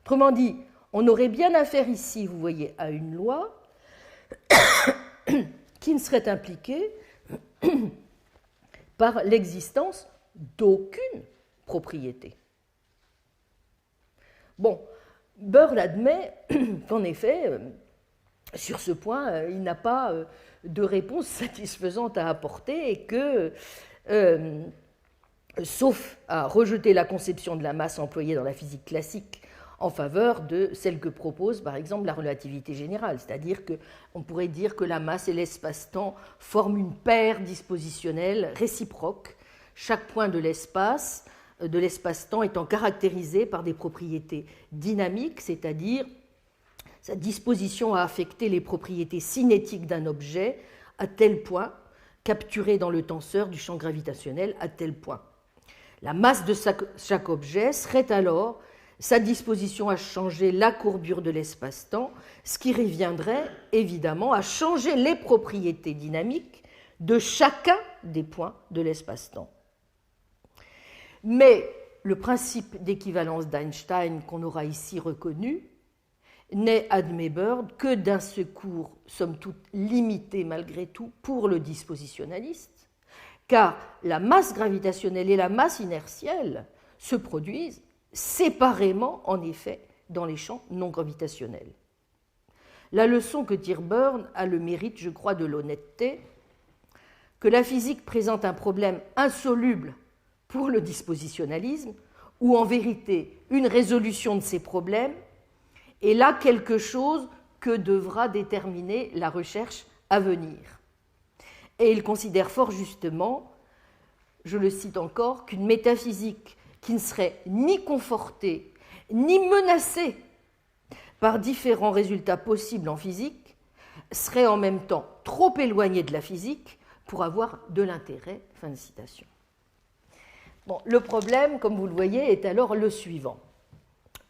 Autrement dit, on aurait bien affaire ici, vous voyez, à une loi qui ne serait impliquée par l'existence d'aucune propriété. Bon, Bird admet qu'en effet, sur ce point, il n'a pas de réponse satisfaisante à apporter et que, sauf à rejeter la conception de la masse employée dans la physique classique en faveur de celle que propose par exemple la relativité générale, c'est-à-dire qu'on pourrait dire que la masse et l'espace-temps forment une paire dispositionnelle réciproque, chaque point de l'espace-temps étant caractérisé par des propriétés dynamiques, c'est-à-dire sa disposition à affecter les propriétés cinétiques d'un objet à tel point, capturé dans le tenseur du champ gravitationnel à tel point. La masse de chaque objet serait alors sa disposition à changer la courbure de l'espace-temps, ce qui reviendrait évidemment à changer les propriétés dynamiques de chacun des points de l'espace-temps. Mais le principe d'équivalence d'Einstein qu'on aura ici reconnu n'est, admet Bird, que d'un secours, somme toute limité malgré tout, pour le dispositionnaliste, car la masse gravitationnelle et la masse inertielle se produisent séparément, en effet, dans les champs non gravitationnels. La leçon que tire Bird a le mérite, je crois, de l'honnêteté, que la physique présente un problème insoluble pour le dispositionnalisme, ou en vérité une résolution de ces problèmes est là quelque chose que devra déterminer la recherche à venir. Et il considère fort justement, je le cite encore, qu'une métaphysique qui ne serait ni confortée ni menacée par différents résultats possibles en physique serait en même temps trop éloignée de la physique pour avoir de l'intérêt. Fin de citation. Bon, le problème, comme vous le voyez, est alors le suivant.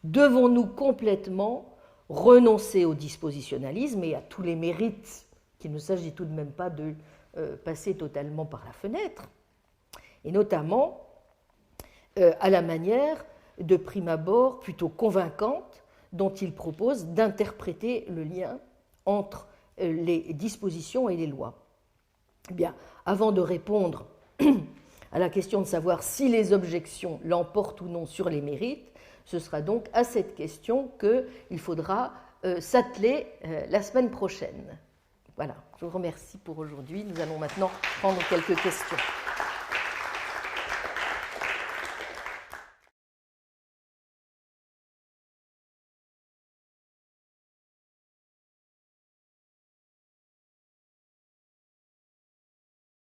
Devons-nous complètement renoncer au dispositionnalisme et à tous les mérites qu'il ne s'agit tout de même pas de passer totalement par la fenêtre, et notamment à la manière de prime abord plutôt convaincante dont il propose d'interpréter le lien entre les dispositions et les lois. Eh bien, avant de répondre à la question de savoir si les objections l'emportent ou non sur les mérites, ce sera donc à cette question qu'il faudra s'atteler la semaine prochaine. Voilà, je vous remercie pour aujourd'hui. Nous allons maintenant prendre quelques questions.